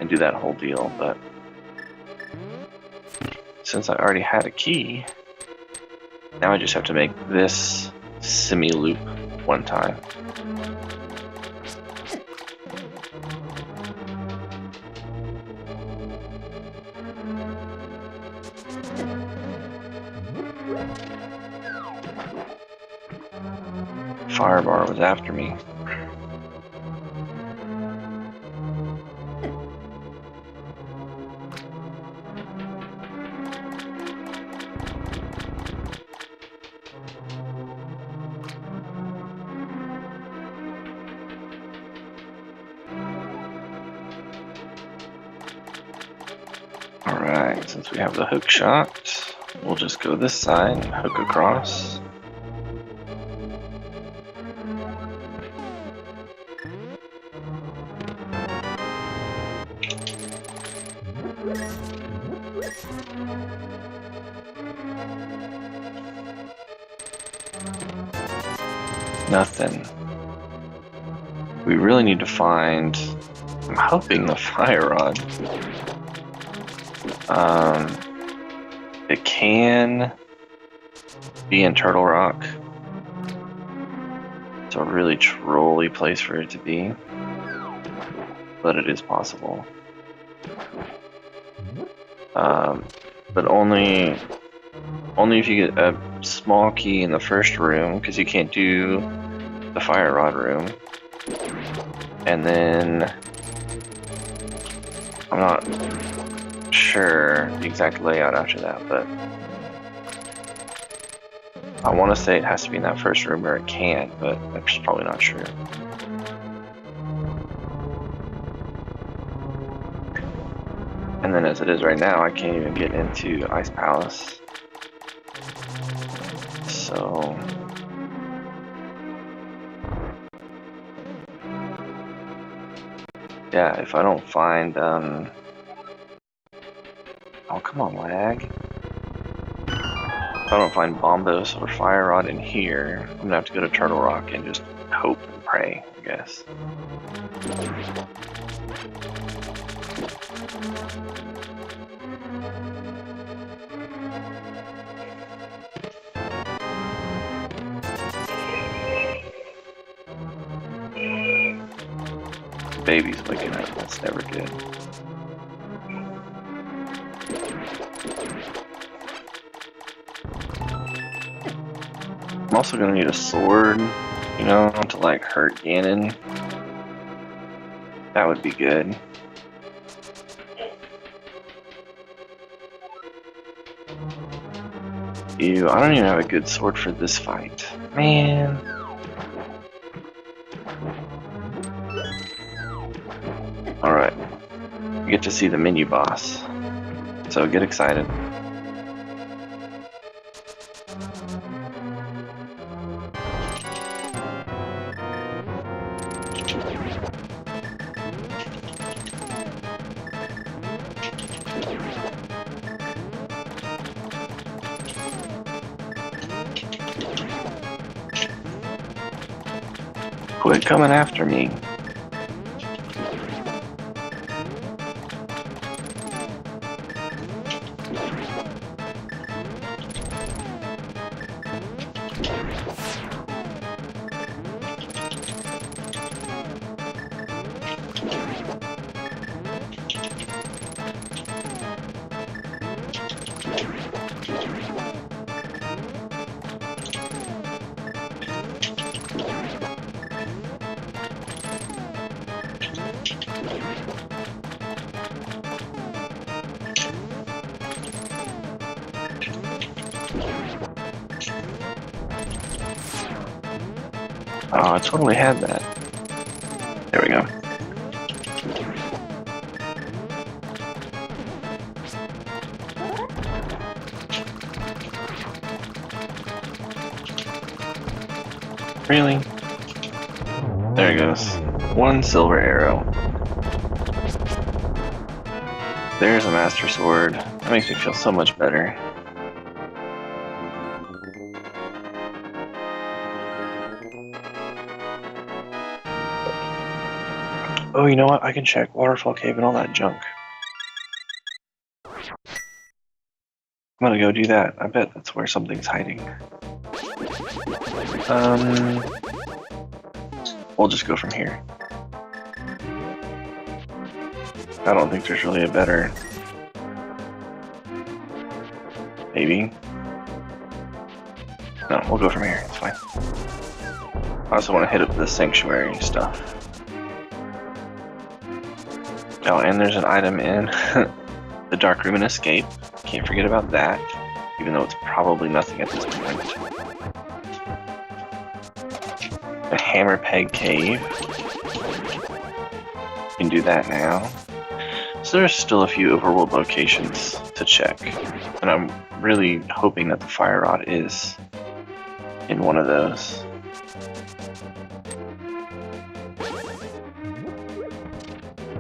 and do that whole deal, but since I already had a key, now I just have to make this semi-loop one time. Firebar was after me. Alright, since we have the hook shot, we'll just go this side and hook across. Nothing. We really need to find, I'm hoping, the fire rod. It can be in Turtle Rock. It's a really trolly place for it to be, but it is possible. But only if you get a small key in the first room, because you can't do the fire rod room. And then I'm not sure the exact layout after that, but I want to say it has to be in that first room where it can, but I'm just probably not sure. And then as it is right now, I can't even get into Ice Palace. So yeah, if I don't find oh, come on, lag. If I don't find Bombos or Fire Rod in here, I'm gonna have to go to Turtle Rock and just hope and pray, I guess. Baby's waking up, that's never good. I'm also gonna need a sword, you know, to like hurt Ganon. That would be good. Ew, I don't even have a good sword for this fight. Man. Alright. We get to see the mini boss. So get excited. Quit coming after me. Oh, I totally had that. There we go. Really? There it goes. One silver arrow. There's a master sword. That makes me feel so much better. Oh, you know what? I can check Waterfall Cave and all that junk. I'm gonna go do that. I bet that's where something's hiding. We'll just go from here. I don't think there's really a better... Maybe? No, we'll go from here. It's fine. I also want to hit up the sanctuary stuff. Oh, and there's an item in the dark room and escape. Can't forget about that, even though it's probably nothing at this point. The hammer peg cave. You can do that now. So there's still a few overworld locations to check, and I'm really hoping that the fire rod is in one of those.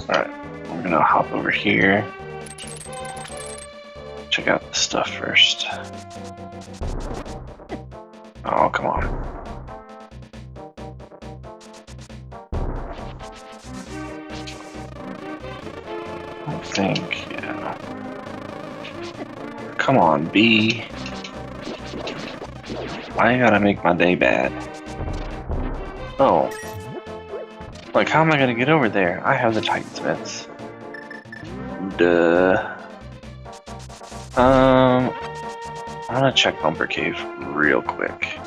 Alright, we're gonna hop over here. Check out the stuff first. Oh, come on. I think, yeah. Come on, B. Why you gotta make my day bad? Oh. Like, how am I gonna get over there? I have the Titans. Duh. I'm gonna check Bumper Cave real quick.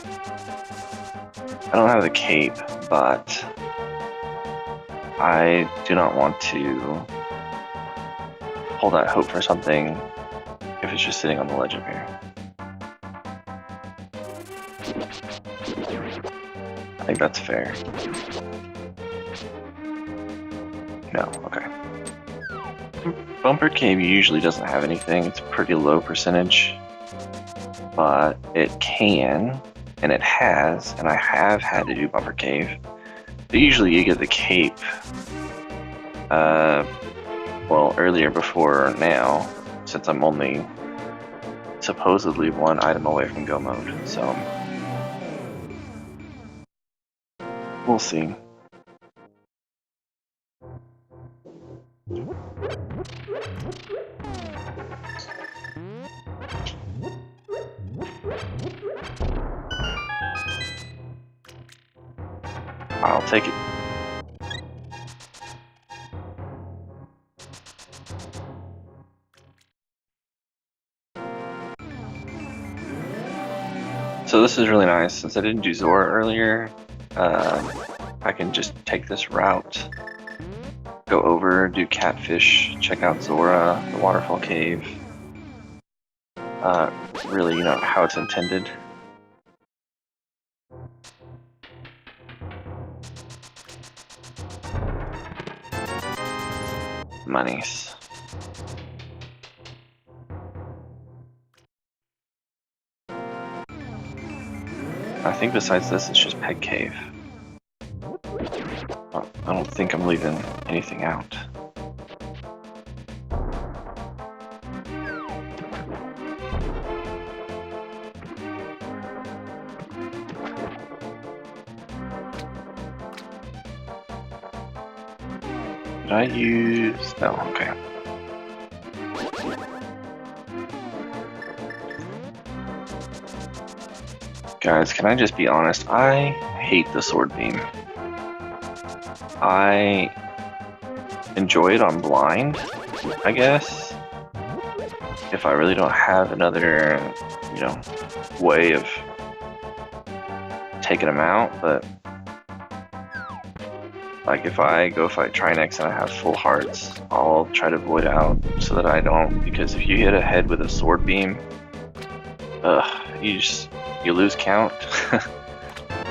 I don't have the cape, but I do not want to hold out hope for something if it's just sitting on the ledge up here. I think that's fair. No, okay. Bumper Cave usually doesn't have anything. It's a pretty low percentage, but it can, and it has, and I have had to do Bumper Cave. But usually you get the cape, well, earlier before now, since I'm only supposedly one item away from go mode, so we'll see. I'll take it. So this is really nice. Since I didn't do Zora earlier, I can just take this route, go over, do Catfish, check out Zora, the Waterfall Cave. Really, you know, how it's intended. Monies. I think besides this, it's just Peg Cave. I don't think I'm leaving anything out. Did I use... No, okay. Guys, can I just be honest? I hate the sword beam. I enjoy it on blind, I guess. If I really don't have another, you know, way of taking them out, but like if I go fight Trinex and I have full hearts, I'll try to void out so that I don't, because if you hit a head with a sword beam, you lose count.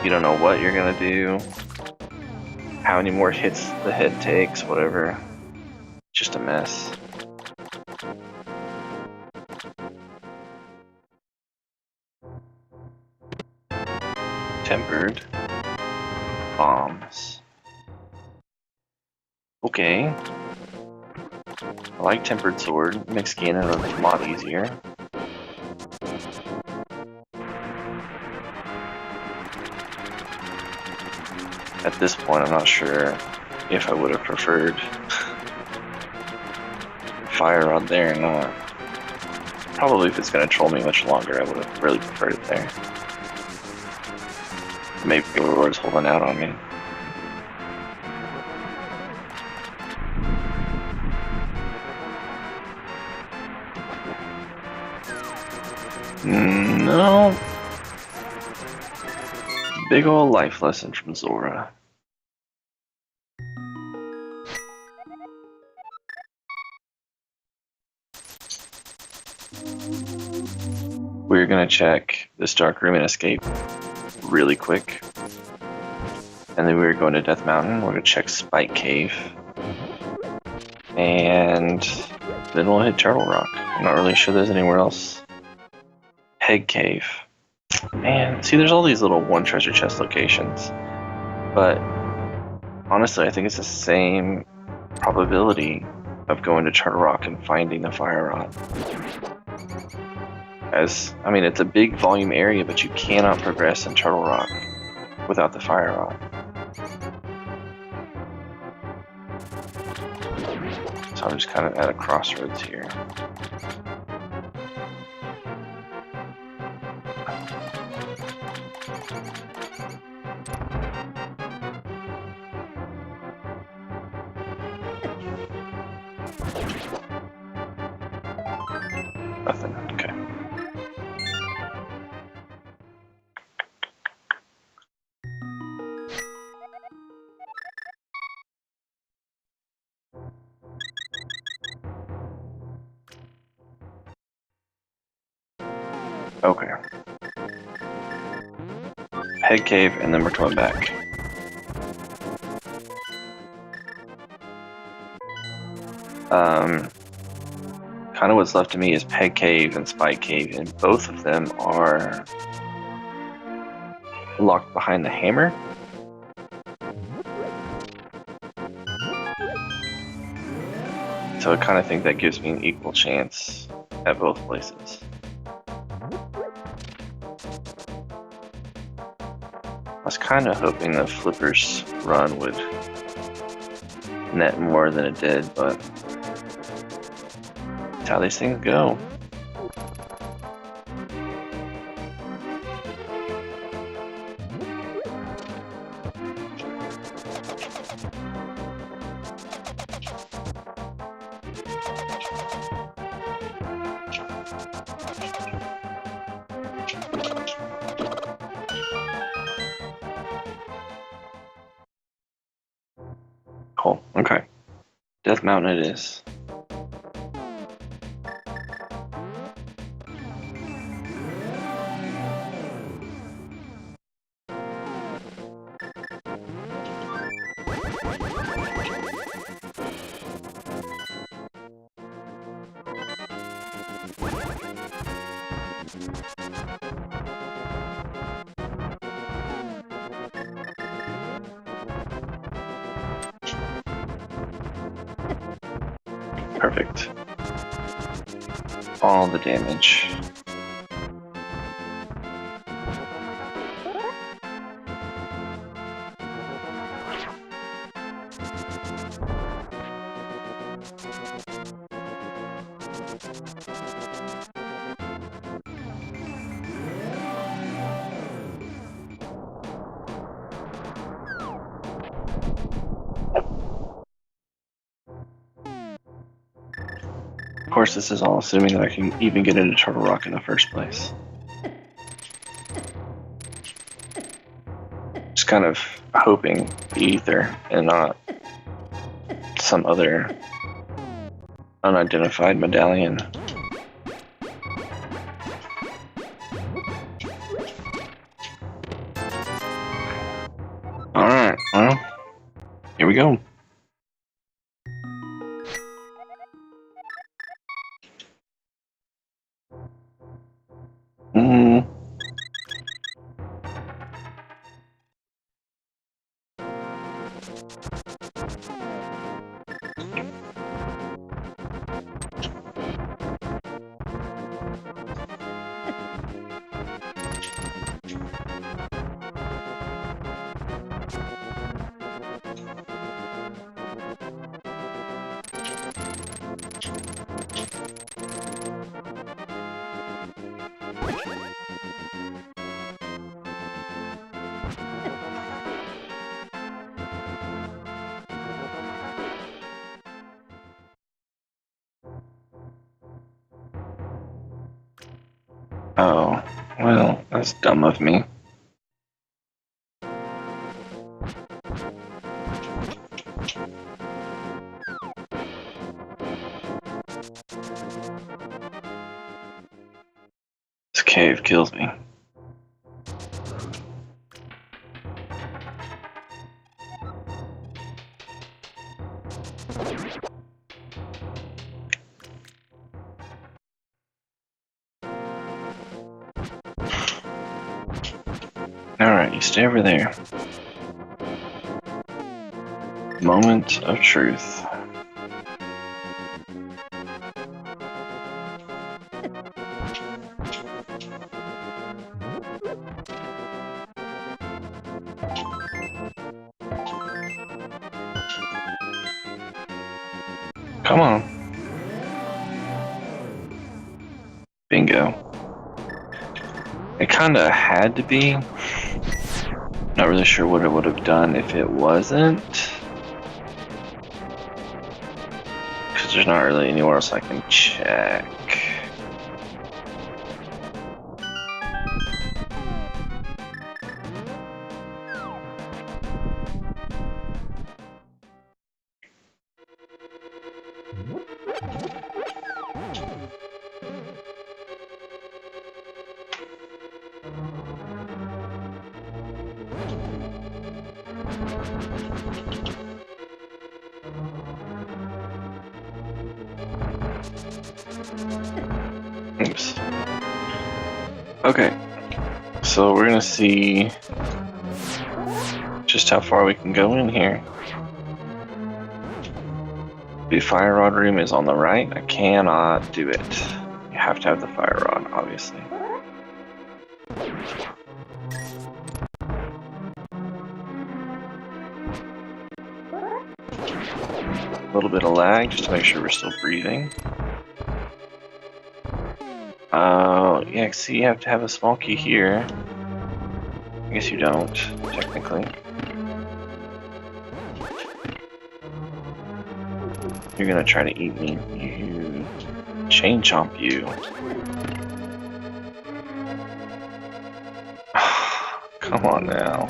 You don't know what you're gonna do, how many more hits the head takes, whatever. Just a mess. Tempered bombs. Okay. I like tempered sword. Makes gaining a lot easier. At this point, I'm not sure if I would have preferred fire rod there or not. Probably if it's going to troll me much longer, I would have really preferred it there. Maybe Aurora's holding out on me. No. Big ol' life lesson from Zora. We're gonna check this dark room and escape really quick. And then we're going to Death Mountain. We're gonna check Spike Cave. And then we'll hit Turtle Rock. I'm not really sure there's anywhere else. Peg Cave. Man, see, there's all these little one treasure chest locations. But honestly, I think it's the same probability of going to Turtle Rock and finding the fire rod. I mean, it's a big volume area, but you cannot progress in Turtle Rock without the fire rod. So I'm just kind of at a crossroads here. Nothing, okay. Okay. Peg Cave, and then we're coming back. Kind of what's left to me is Peg Cave and Spike Cave, and both of them are locked behind the hammer. So I kind of think that gives me an equal chance at both places. I was kind of hoping the Flippers run would net more than it did, but that's how these things go. Cool, okay. Death Mountain it is. Perfect. All the damage. Of course, this is all assuming that I can even get into Turtle Rock in the first place. Just kind of hoping the ether and not some other unidentified medallion. we go. Oh, well, that's dumb of me. This cave kills me. Alright, you stay over there. Moment of truth. Come on. Bingo. It kinda had to be. Not really sure what it would have done if it wasn't. Because there's not really anywhere else I can check. Oops. Okay, so we're gonna see just how far we can go in here. The fire rod room is on the right. I cannot do it. You have to have the fire rod, obviously. A little bit of lag just to make sure we're still breathing. Oh, yeah, see, you have to have a small key here. I guess you don't, technically. You're gonna try to eat me. You chain chomp you. Come on now.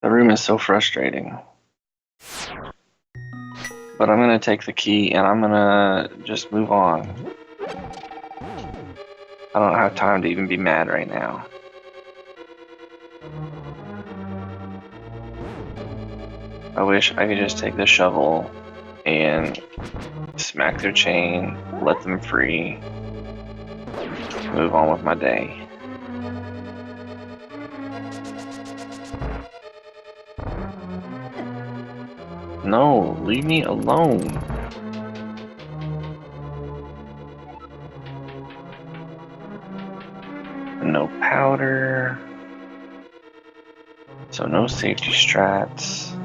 The room is so frustrating. But I'm gonna take the key and I'm gonna just move on. I don't have time to even be mad right now. I wish I could just take the shovel and smack their chain, let them free, move on with my day. No, leave me alone. No powder. So no safety strats.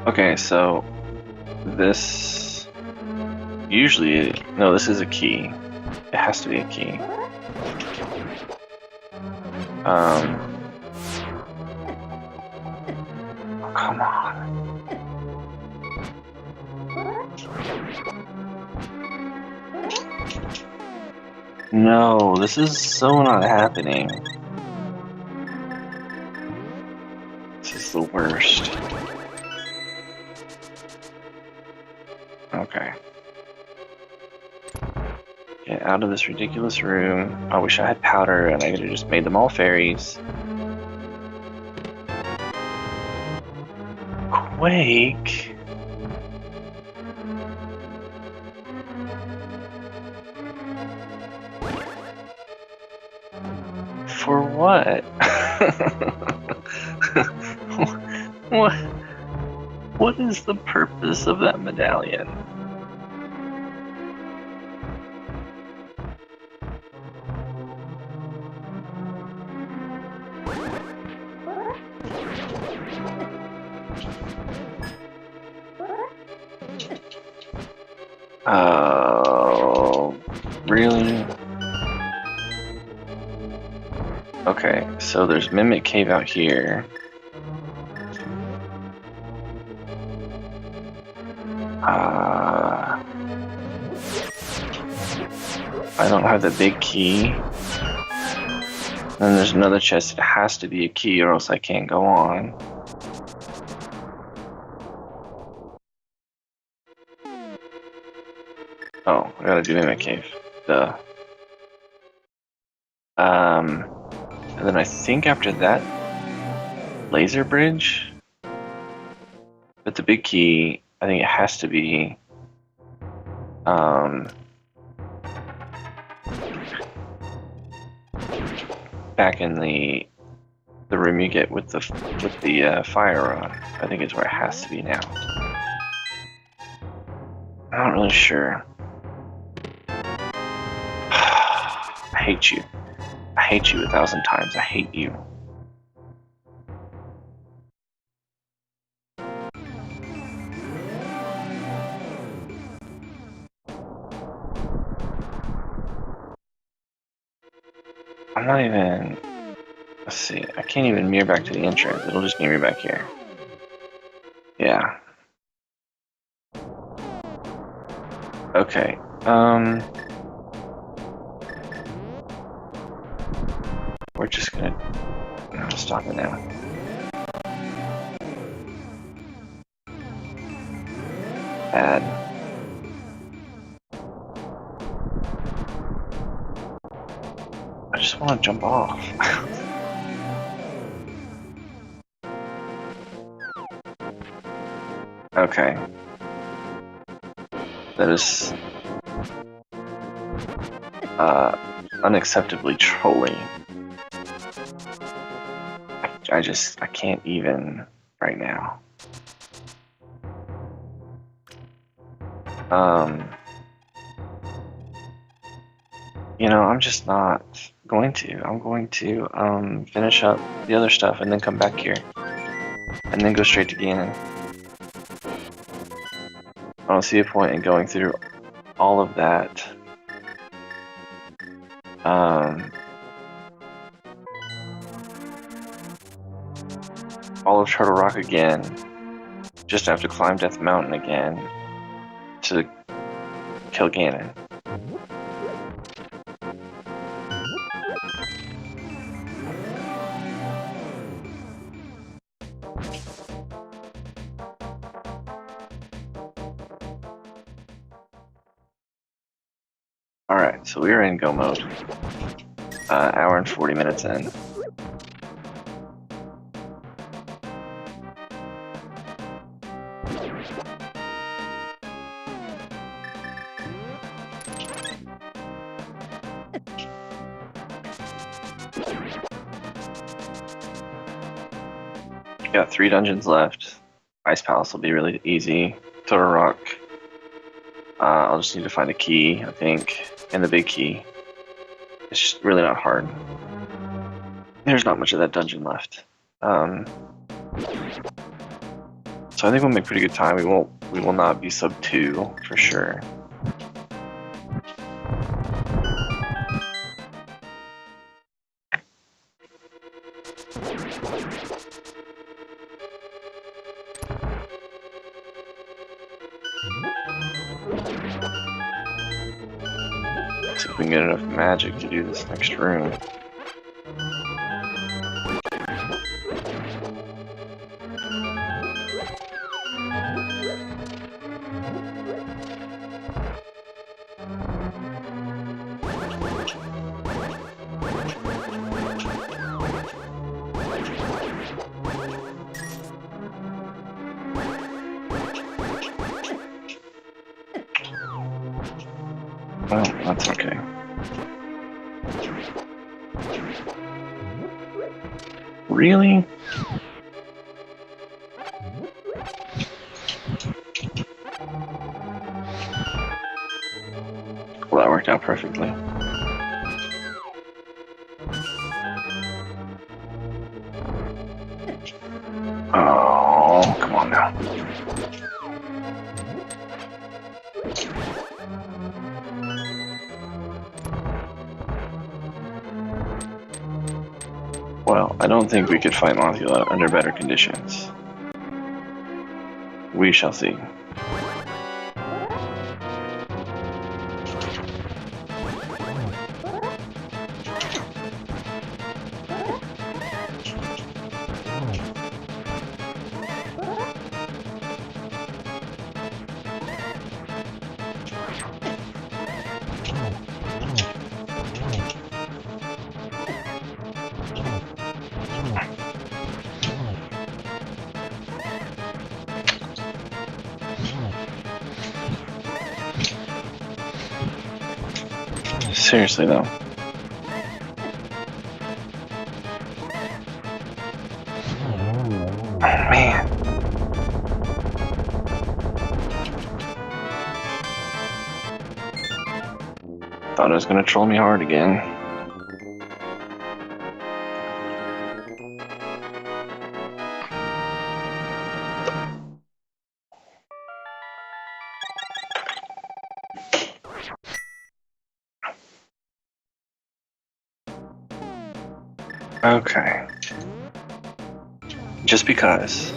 Okay, so this usually, no, this is a key. It has to be a key. Come on. No, this is so not happening. This is the worst. Okay. Get out of this ridiculous room. I wish I had powder and I could have just made them all fairies. Quake? For what? What is the purpose of that medallion? Oh, really? Okay, so there's Mimic Cave out here. I don't have the big key. Then there's another chest. It has to be a key or else I can't go on. Oh, I gotta do Mimic Cave. Duh. And then I think after that, Laser Bridge? But the big key, I think it has to be, back in the room you get with the fire on. I think is where it has to be now. I'm not really sure. I hate you. I hate you 1,000 times. I hate you. I'm not even... Let's see. I can't even mirror back to the entrance. It'll just mirror me back here. Yeah. Okay. We're just gonna... No, stop it now. Bad. I just want to jump off. Okay. That is unacceptably trolly. I can't even right now. You know, I'm just not going to. I'm going to finish up the other stuff and then come back here. And then go straight to Ganon. I don't see a point in going through all of that. All of Turtle Rock again. Just have to climb Death Mountain again to kill Ganon. Alright, so we're in go mode. Hour and 40 minutes in. Got 3 dungeons left. Ice Palace will be really easy. Turtle Rock. I'll just need to find a key, I think, and the big key. It's just really not hard. There's not much of that dungeon left. So I think we'll make pretty good time. We will not be sub 2 for sure. See if we can get enough magic to do this next room. Well, that's okay. Really? Well, that worked out perfectly. Oh, come on now. Well, I don't think we could fight Mothula under better conditions. We shall see. Seriously though. Man. Thought it was gonna troll me hard again. Okay. Just because.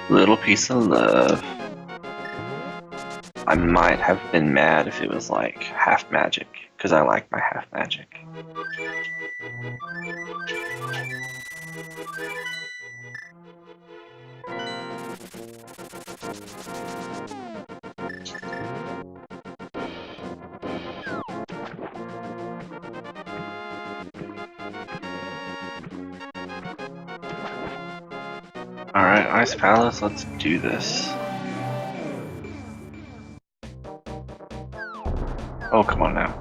Little piece of love. I might have been mad if it was like half magic, because I like my half magic. Alright, Ice Palace, let's do this. Oh, come on now.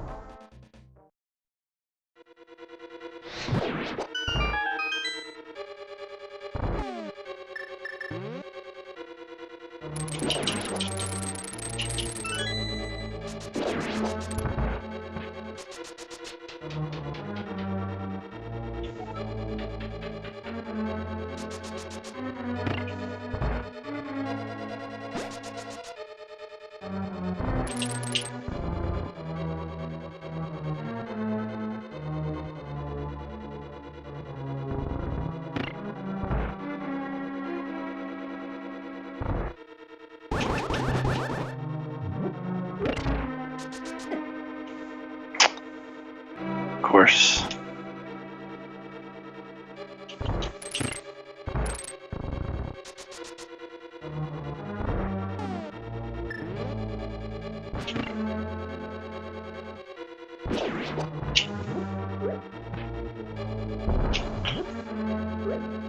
Of course.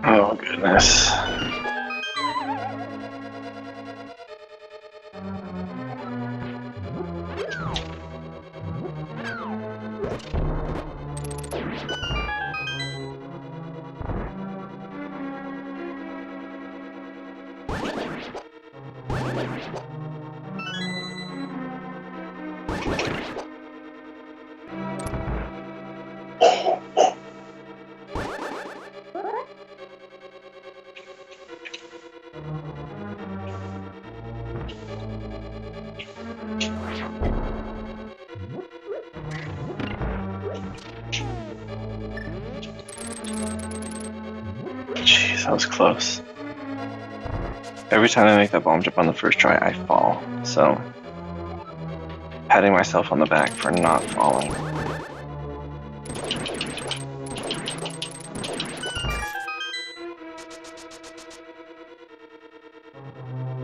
Oh goodness. That was close. Every time I make that bomb jump on the first try, I fall. So, patting myself on the back for not falling.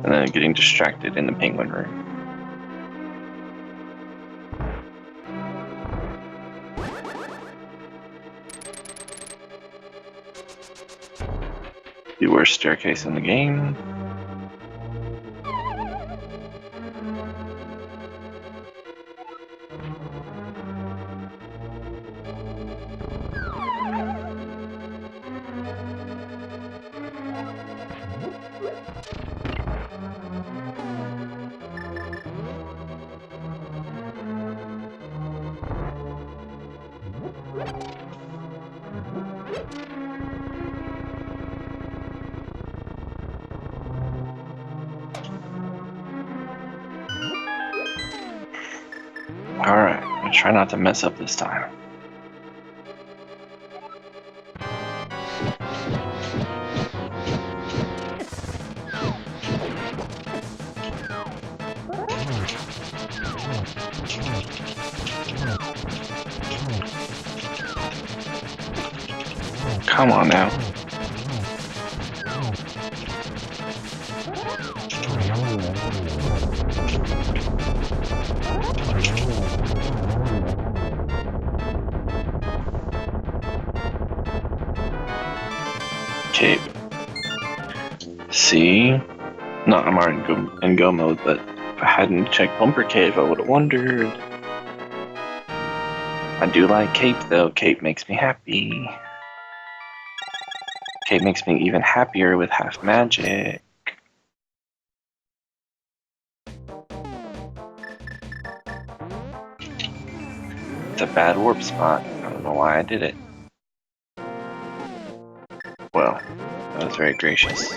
And then getting distracted in the penguin room. The worst staircase in the game. Alright, I'm gonna try not to mess up this time. Come on now. Cape. See? No, I'm already in go mode, but if I hadn't checked Bumper Cave, I would have wondered. I do like Cape though. Cape makes me happy. Cape makes me even happier with half magic. It's a bad warp spot. I don't know why I did it. Well, that was very gracious.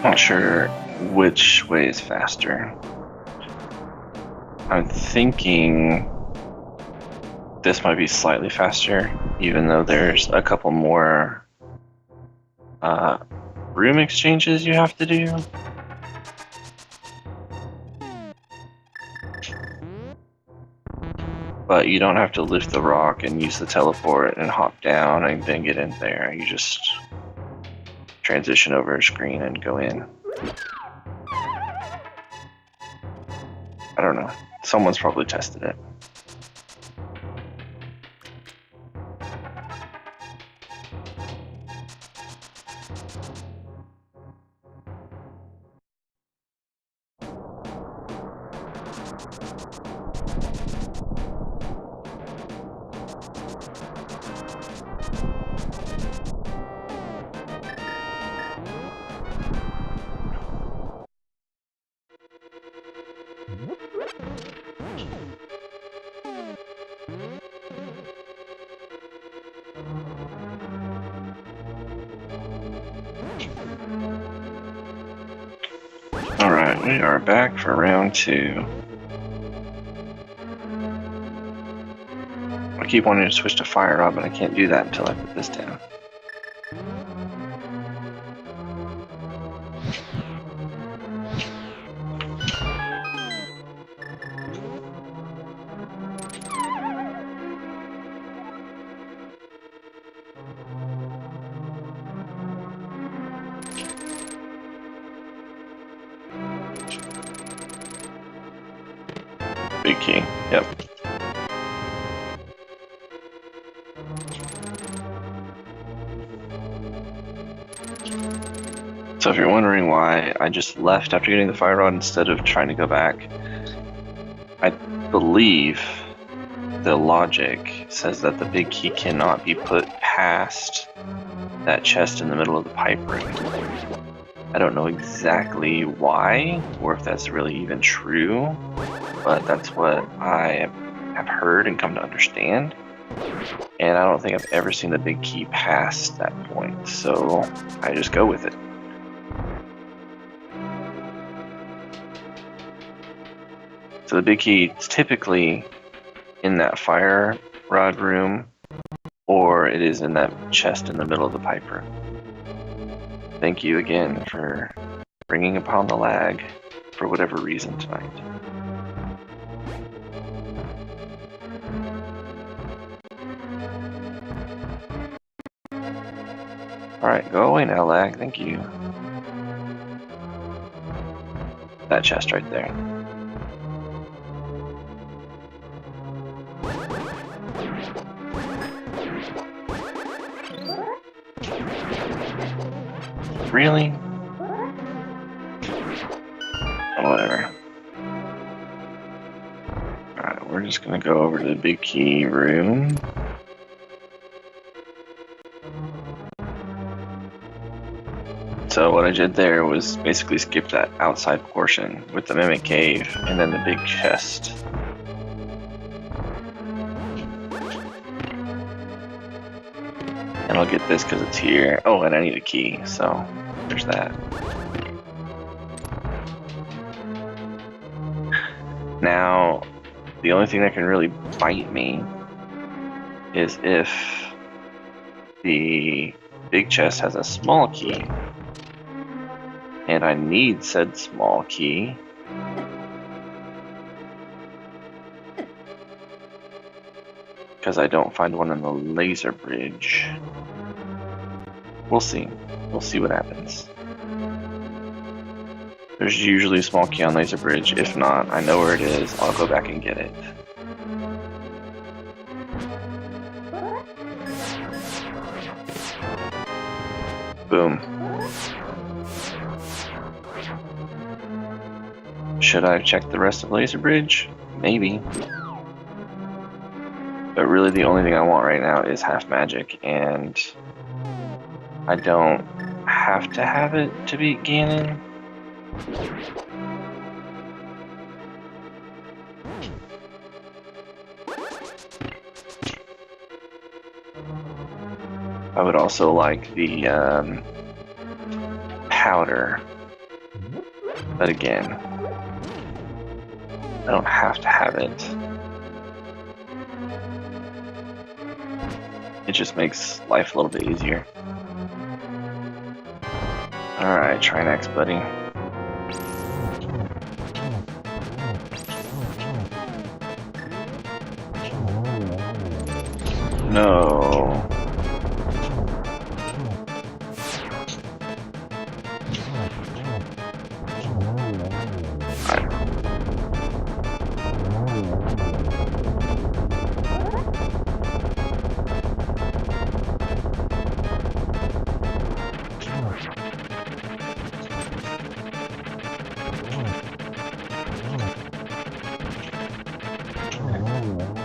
Not sure which way is faster. I'm thinking this might be slightly faster, even though there's a couple more room exchanges you have to do. But you don't have to lift the rock and use the teleport and hop down and then get in there. You just transition over a screen and go in. I don't know. Someone's probably tested it. Alright, we are back for round 2. I keep wanting to switch to Fire Rod, but I can't do that until I put this down. Big key, yep. So if you're wondering why I just left after getting the fire rod instead of trying to go back, I believe the logic says that the big key cannot be put past that chest in the middle of the pipe room. I don't know exactly why, or if that's really even true, but that's what I have heard and come to understand. And I don't think I've ever seen the big key past that point, so I just go with it. So the big key is typically in that fire rod room, or it is in that chest in the middle of the pipe room. Thank you again for bringing upon the lag for whatever reason tonight. Alright, go away now, lag. Thank you. That chest right there. Really? Whatever. Alright, we're just gonna go over to the big key room. So what I did there was basically skip that outside portion with the mimic cave and then the big chest. And I'll get this because it's here. Oh, and I need a key, so there's that. Now, the only thing that can really bite me is if the big chest has a small key, and I need said small key. Because I don't find one in the laser bridge. We'll see. We'll see what happens. There's usually a small key on laser bridge. If not, I know where it is. I'll go back and get it. Boom. Should I have checked the rest of laser bridge? Maybe. But really the only thing I want right now is half magic, and I don't have to have it to beat Ganon. I would also like the powder, but again, I don't have to have it. It just makes life a little bit easier. Alright, try next, buddy. No.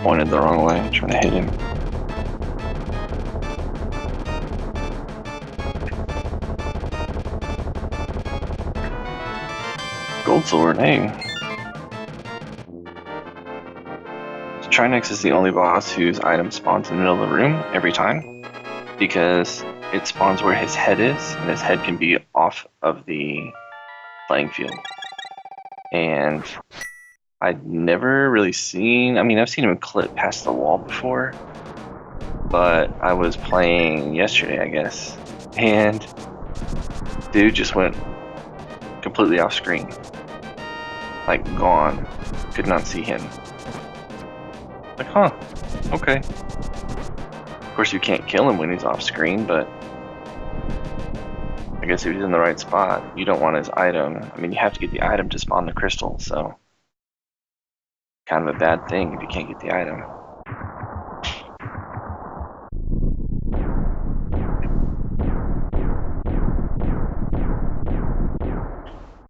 Pointed the wrong way, trying to hit him. Gold sword, hey. So Trinex is the only boss whose item spawns in the middle of the room every time, because it spawns where his head is, and his head can be off of the playing field. And I'd never really seen, I mean, I've seen him clip past the wall before, but I was playing yesterday, I guess, and dude just went completely off screen. Like, gone. Could not see him. Like, huh, okay. Of course, you can't kill him when he's off screen, but I guess if he's in the right spot, you don't want his item. I mean, you have to get the item to spawn the crystal, so kind of a bad thing if you can't get the item.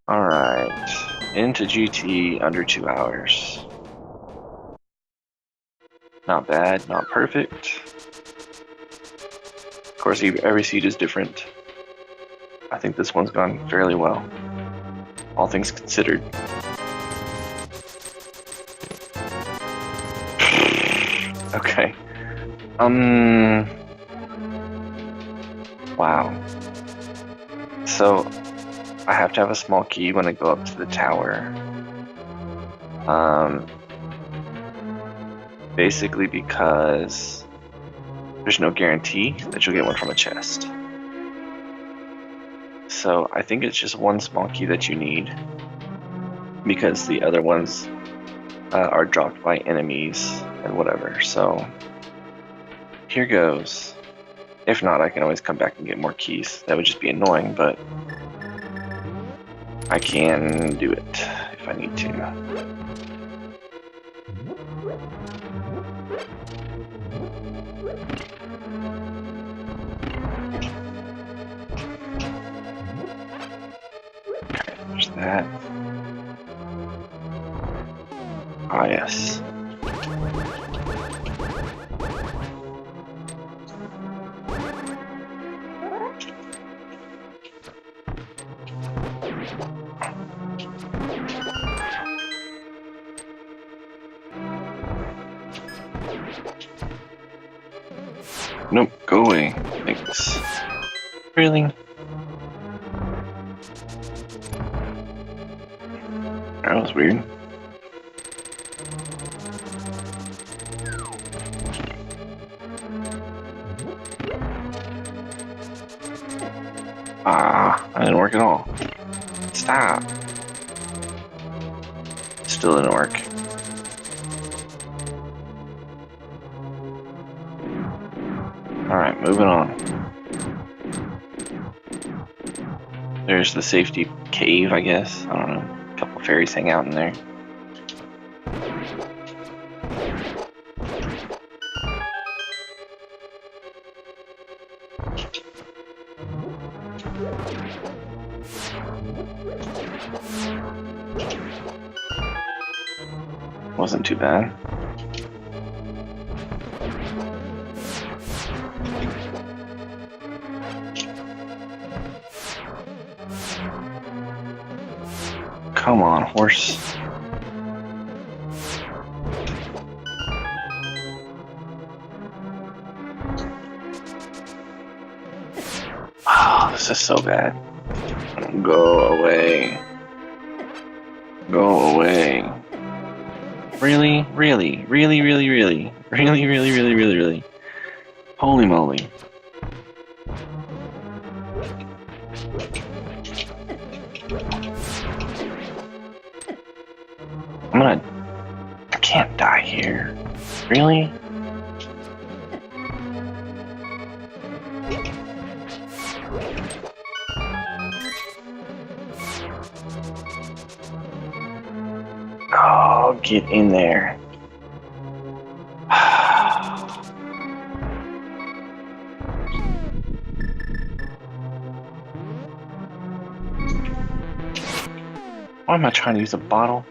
Alright, into GT under 2 hours. Not bad, not perfect. Of course, every seed is different. I think this one's gone fairly well, all things considered. Okay. Wow. So, I have to have a small key when I go up to the tower. Basically because there's no guarantee that you'll get one from a chest. So I think it's just one small key that you need, because the other ones are dropped by enemies and whatever. So here goes. If not, I can always come back and get more keys. That would just be annoying, but I can do it if I need to. There's that. Ah, yes. Nope, go away. Thanks. Really? That was weird. Ah, that didn't work at all. Stop. Still didn't work. Alright, moving on. There's the safety cave, I guess. I don't know. A couple fairies hang out in there. Wasn't too bad. Come on, horse. Oh, this is so bad. Go away. Go away. Really? Really? Really, really, really? Really, really, really, really, really? Holy moly. I can't die here. Really? Oh, get in there. Why am I trying to use a bottle?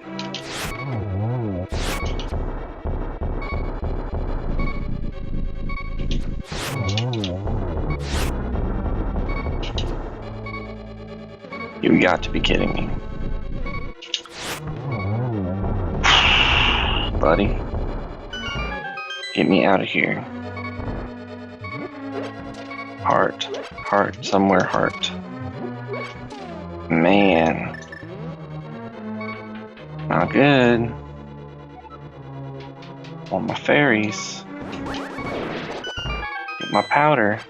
You got to be kidding me. Buddy. Get me out of here. Heart. Heart. Somewhere heart. Man. Not good. Want my fairies. Get my powder.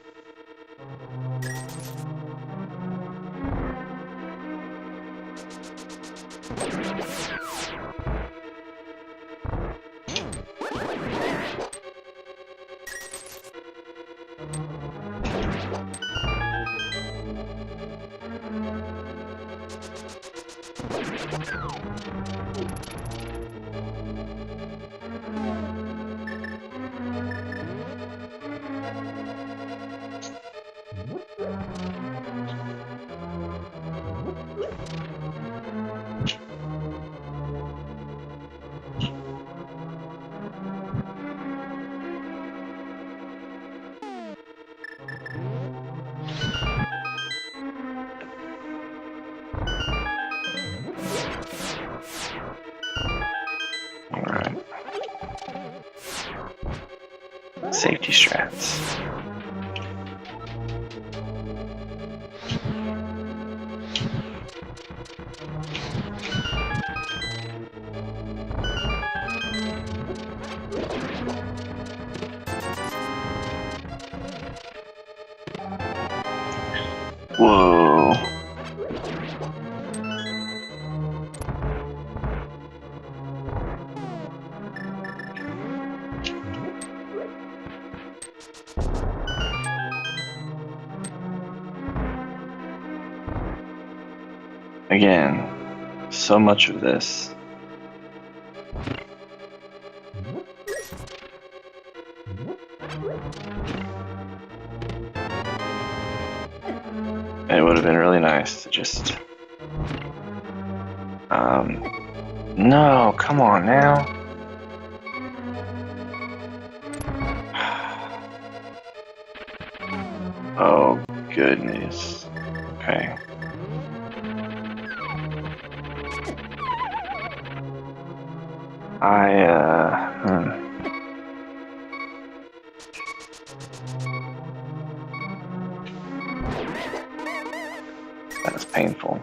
Safety strats. Whoa. Again, so much of this. It would have been really nice to just... No, come on now. Oh, goodness. Okay. That's painful.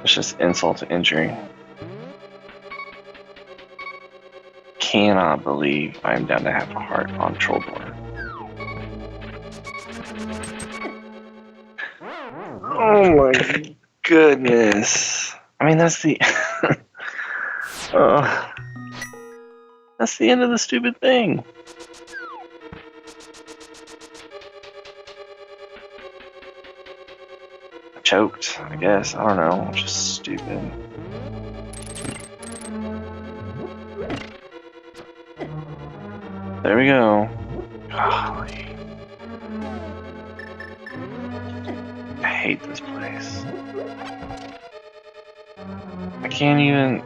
It's just insult to injury. Cannot believe I'm down to half a heart on Troll Door. Oh my goodness. I mean, that's the... that's the end of the stupid thing. Choked, I guess. I don't know. Just stupid. There we go. Golly. I hate this place. I can't even...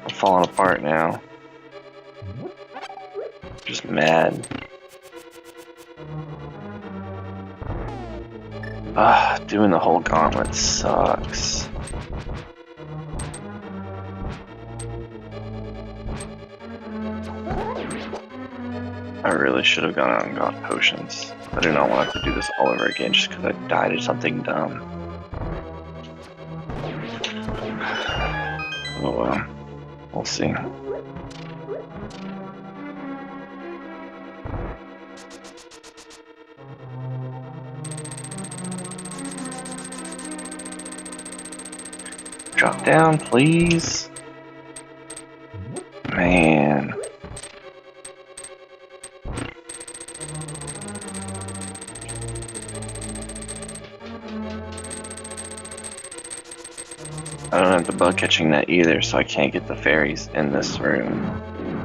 I'm falling apart now. Just mad. Doing the whole gauntlet sucks. I really should have gone out and got potions. I do not want to have to do this all over again just because I died of something dumb. Oh well. We'll see. Drop down, please. Man. I don't have the bug catching net either, so I can't get the fairies in this room.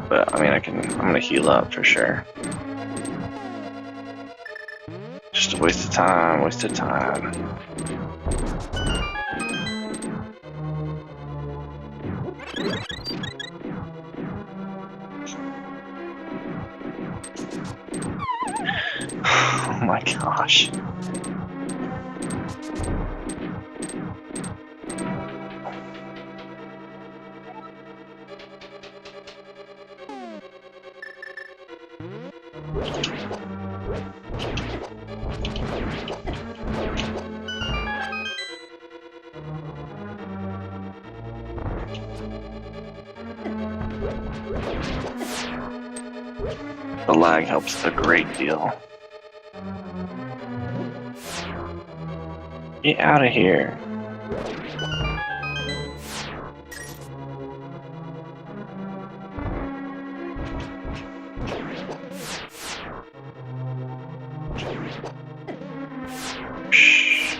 But I mean, I'm gonna heal up for sure. Just a waste of time, waste of time. Oh my gosh. The lag helps a great deal. Get out of here. Shh.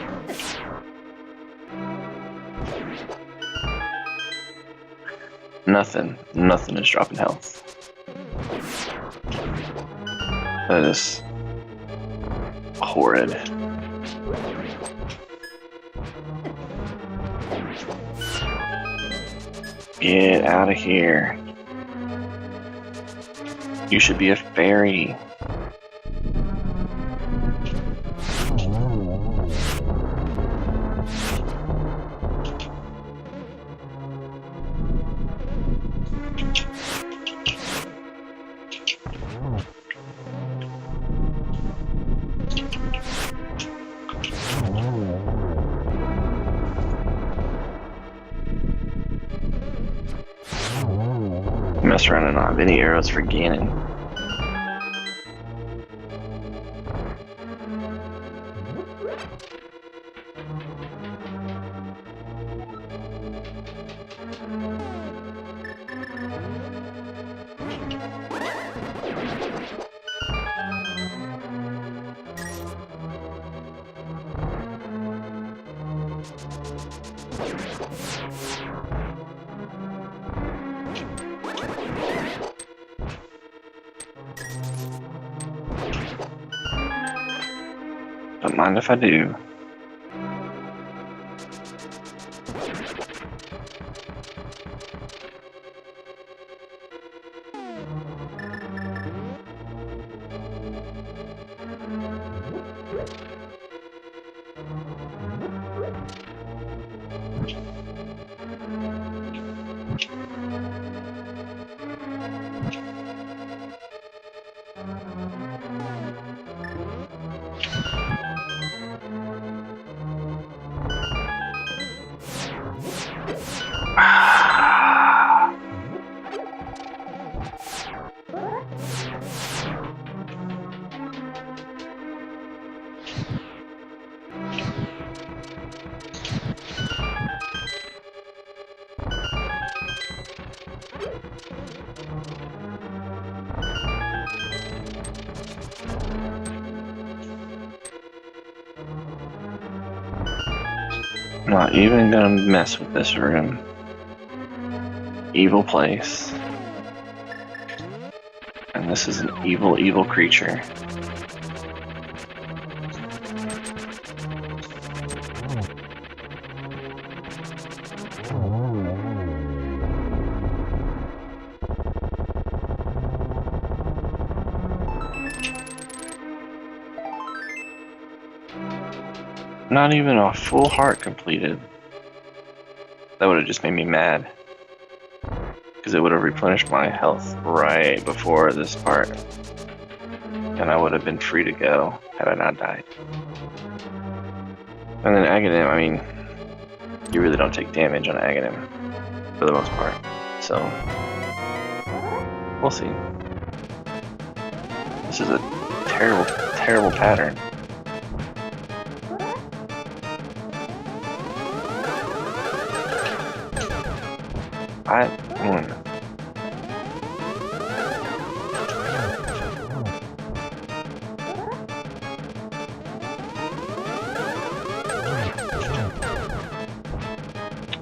Nothing is dropping health. That is horrid. Get out of here. You should be a fairy. Mess around and not have any arrows for Ganon. Don't mind if I do. I'm not even gonna mess with this room. Evil place. And this is an evil, evil creature. Not even a full heart completed. That would have just made me mad. Because it would have replenished my health right before this part. And I would have been free to go had I not died. And then Aghanim, I mean, you really don't take damage on Aghanim for the most part. So, we'll see. This is a terrible, terrible pattern.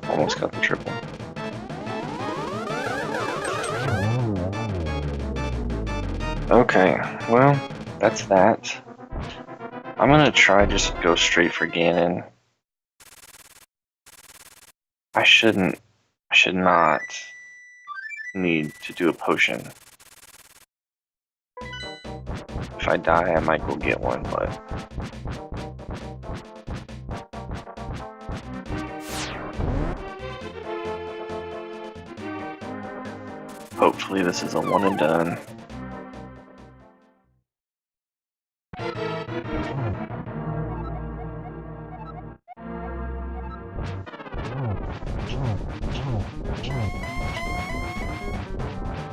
Almost got the triple. Okay, well, that's that. I'm gonna try just go straight for Ganon. I should not need to do a potion. If I die, I might go get one, but hopefully this is a one and done.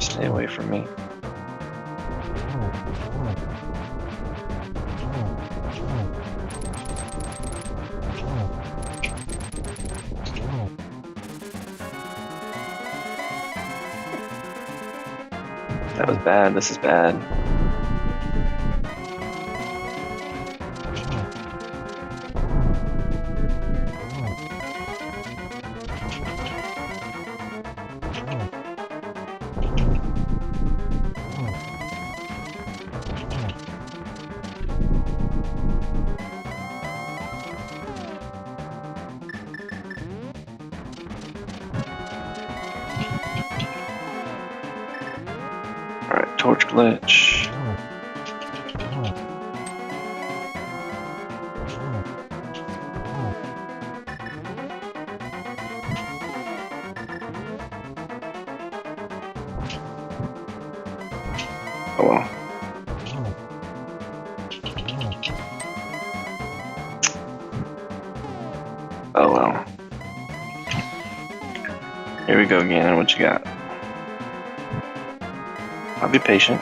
Stay away from me. That was bad. This is bad. Torch glitch. Oh well. Oh well. Here we go again. What you got? I'll be patient.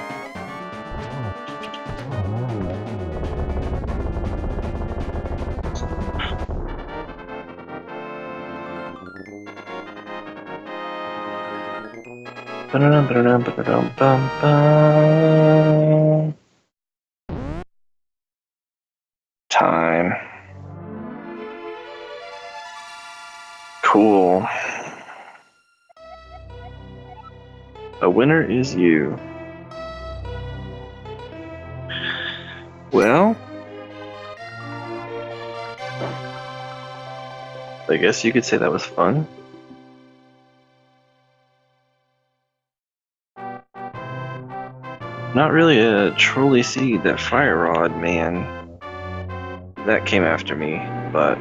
Time. Cool. A winner is you. Well, I guess you could say that was fun. Not really a trolley seed, that fire rod, man. That came after me, but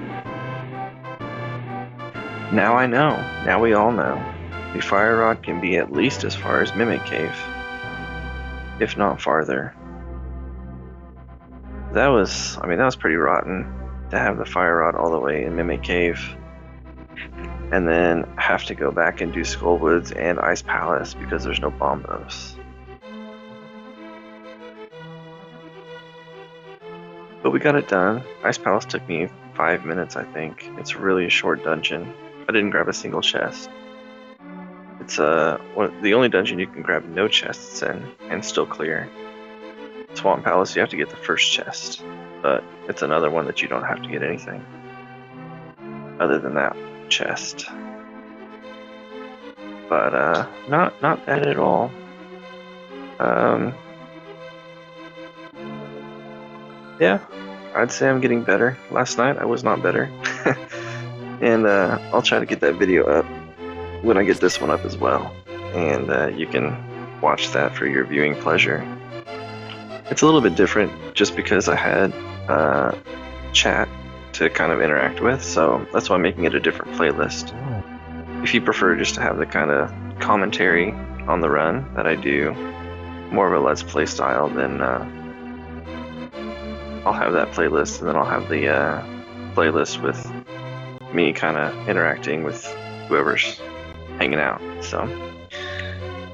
now I know. Now we all know. The fire rod can be at least as far as Mimic Cave, if not farther. That was pretty rotten to have the fire rod all the way in Mimic Cave, and then have to go back and do Skullwoods and Ice Palace because there's no bombos. But we got it done. Ice Palace took me 5 minutes, I think. It's really a short dungeon. I didn't grab a single chest. It's the only dungeon you can grab no chests in and still clear. Swamp Palace, you have to get the first chest, but it's another one that you don't have to get anything other than that chest. But not bad at all. Yeah, I'd say I'm getting better. Last night I was not better. And I'll try to get that video up when I get this one up as well. And you can watch that for your viewing pleasure. It's a little bit different just because I had chat to kind of interact with, so that's why I'm making it a different playlist. If you prefer just to have the kind of commentary on the run that I do, more of a Let's Play style, then I'll have that playlist, and then I'll have the playlist with me kind of interacting with whoever's hanging out. So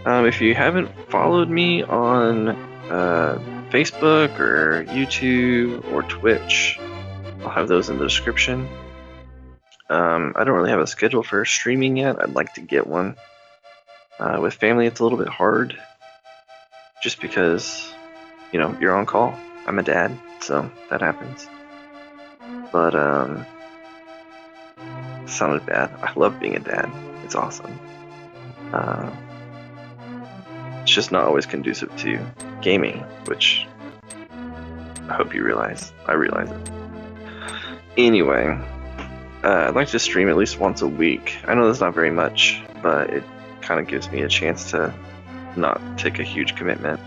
if you haven't followed me on Facebook or YouTube or Twitch, I'll have those in the description. I don't really have a schedule for streaming yet. I'd like to get one. With family it's a little bit hard just because, you know, you're on call. I'm a dad, so that happens. But sounded bad. I love being a dad. It's awesome. It's just not always conducive to gaming, which I hope you realize. I realize it. Anyway, I'd like to stream at least once a week. I know that's not very much, but it kind of gives me a chance to not take a huge commitment,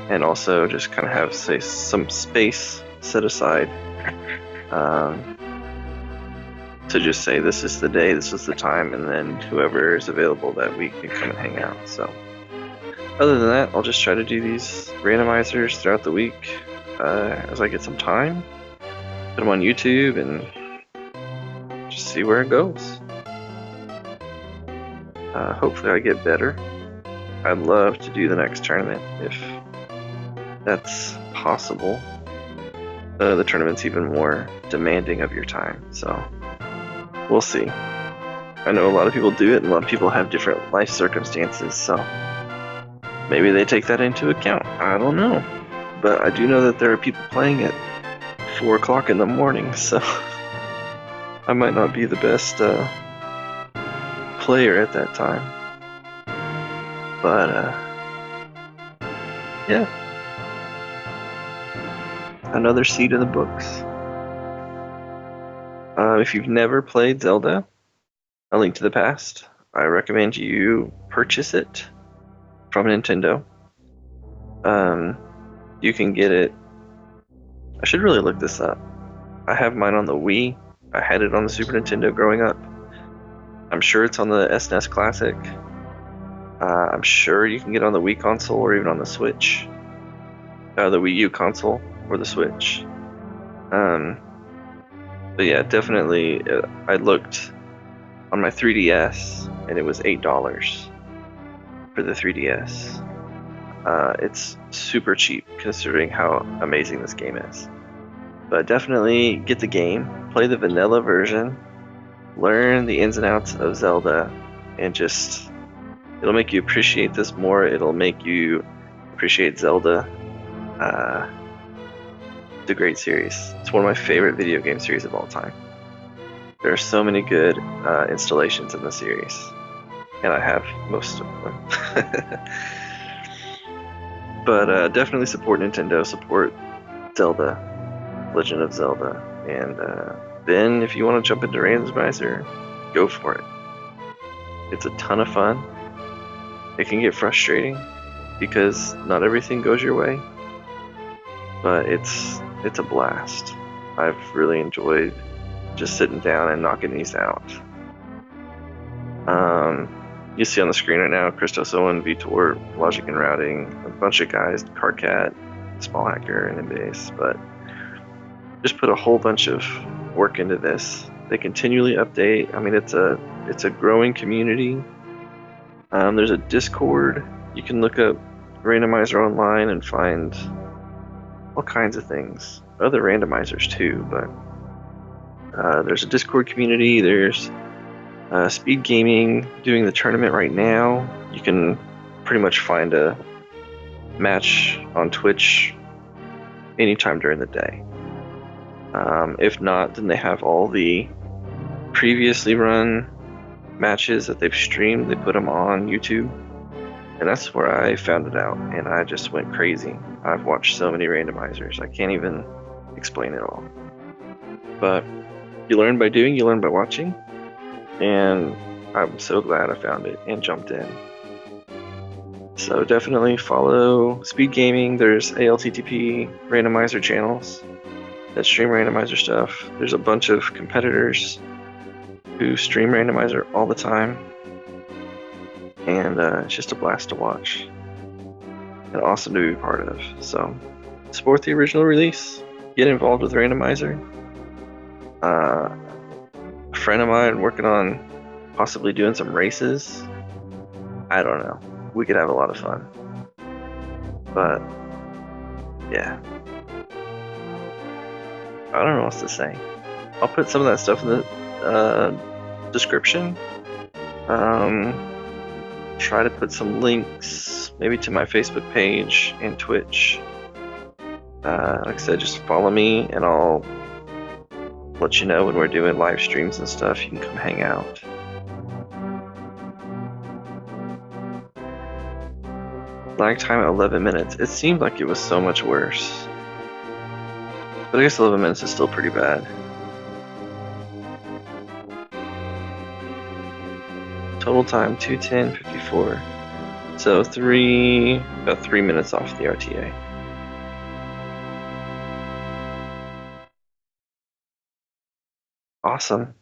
and also just kind of have, say, some space set aside to just say this is the day, this is the time, and then whoever is available that week can come and hang out. So other than that, I'll just try to do these randomizers throughout the week as I get some time. Put them on YouTube and just see where it goes. Hopefully I get better. I'd love to do the next tournament if that's possible. The tournament's even more demanding of your time, so we'll see. I know a lot of people do it, and a lot of people have different life circumstances, so maybe they take that into account. I don't know. But I do know that there are people playing at 4 o'clock in the morning, so I might not be the best player at that time. But yeah, another seed in the books. If you've never played Zelda, A Link to the Past, I recommend you purchase it from Nintendo. You can get it. I should really look this up. I have mine on the Wii. I had it on the Super Nintendo growing up. I'm sure it's on the SNES Classic. I'm sure you can get it on the Wii console or even on the Switch. The Wii U console or the Switch. But yeah, definitely. I looked on my 3DS and it was $8 for the 3DS. It's super cheap considering how amazing this game is. But definitely get the game, play the vanilla version, learn the ins and outs of Zelda, and just it'll make you appreciate this more. It'll make you appreciate Zelda. It's a great series. It's one of my favorite video game series of all time. There are so many good installations in the series, and I have most of them. But definitely support Nintendo, support Zelda, Legend of Zelda, and then if you want to jump into Randomizer, go for it. It's a ton of fun. It can get frustrating because not everything goes your way, but it's a blast. I've really enjoyed just sitting down and knocking these out. You see on the screen right now, Christos Owen, Vitor, Logic and Routing, a bunch of guys, Cardcat, Small Hacker, and Embase, but just put a whole bunch of work into this. They continually update. I mean, it's a growing community. There's a Discord. You can look up Randomizer online and find all kinds of things. Other randomizers too, but there's a Discord community. There's Speed Gaming doing the tournament right now. You can pretty much find a match on Twitch anytime during the day. If not, then they have all the previously run matches that they've streamed. They put them on YouTube, and that's where I found it out, and I just went crazy. I've watched so many randomizers, I can't even explain it all. But you learn by doing, you learn by watching, and I'm so glad I found it and jumped in. So definitely follow Speed Gaming. There's ALTTP Randomizer channels that stream randomizer stuff. There's a bunch of competitors who stream randomizer all the time, and it's just a blast to watch and awesome to be part of. So support the original release, get involved with randomizer. A friend of mine working on possibly doing some races. I don't know, we could have a lot of fun, but yeah, I don't know what to say. I'll put some of that stuff in the description. Try to put some links maybe to my Facebook page and Twitch. Like I said, just follow me and I'll let you know when we're doing live streams and stuff. You can come hang out. Lag time at 11 minutes. It seemed like it was so much worse, but I guess 11 minutes is still pretty bad. Total time 2:10:54. So about 3 minutes off the RTA. Awesome.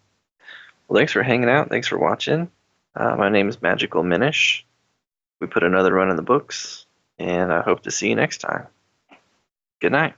Well, thanks for hanging out. Thanks for watching. My name is Magical Minish. We put another run in the books, and I hope to see you next time. Good night.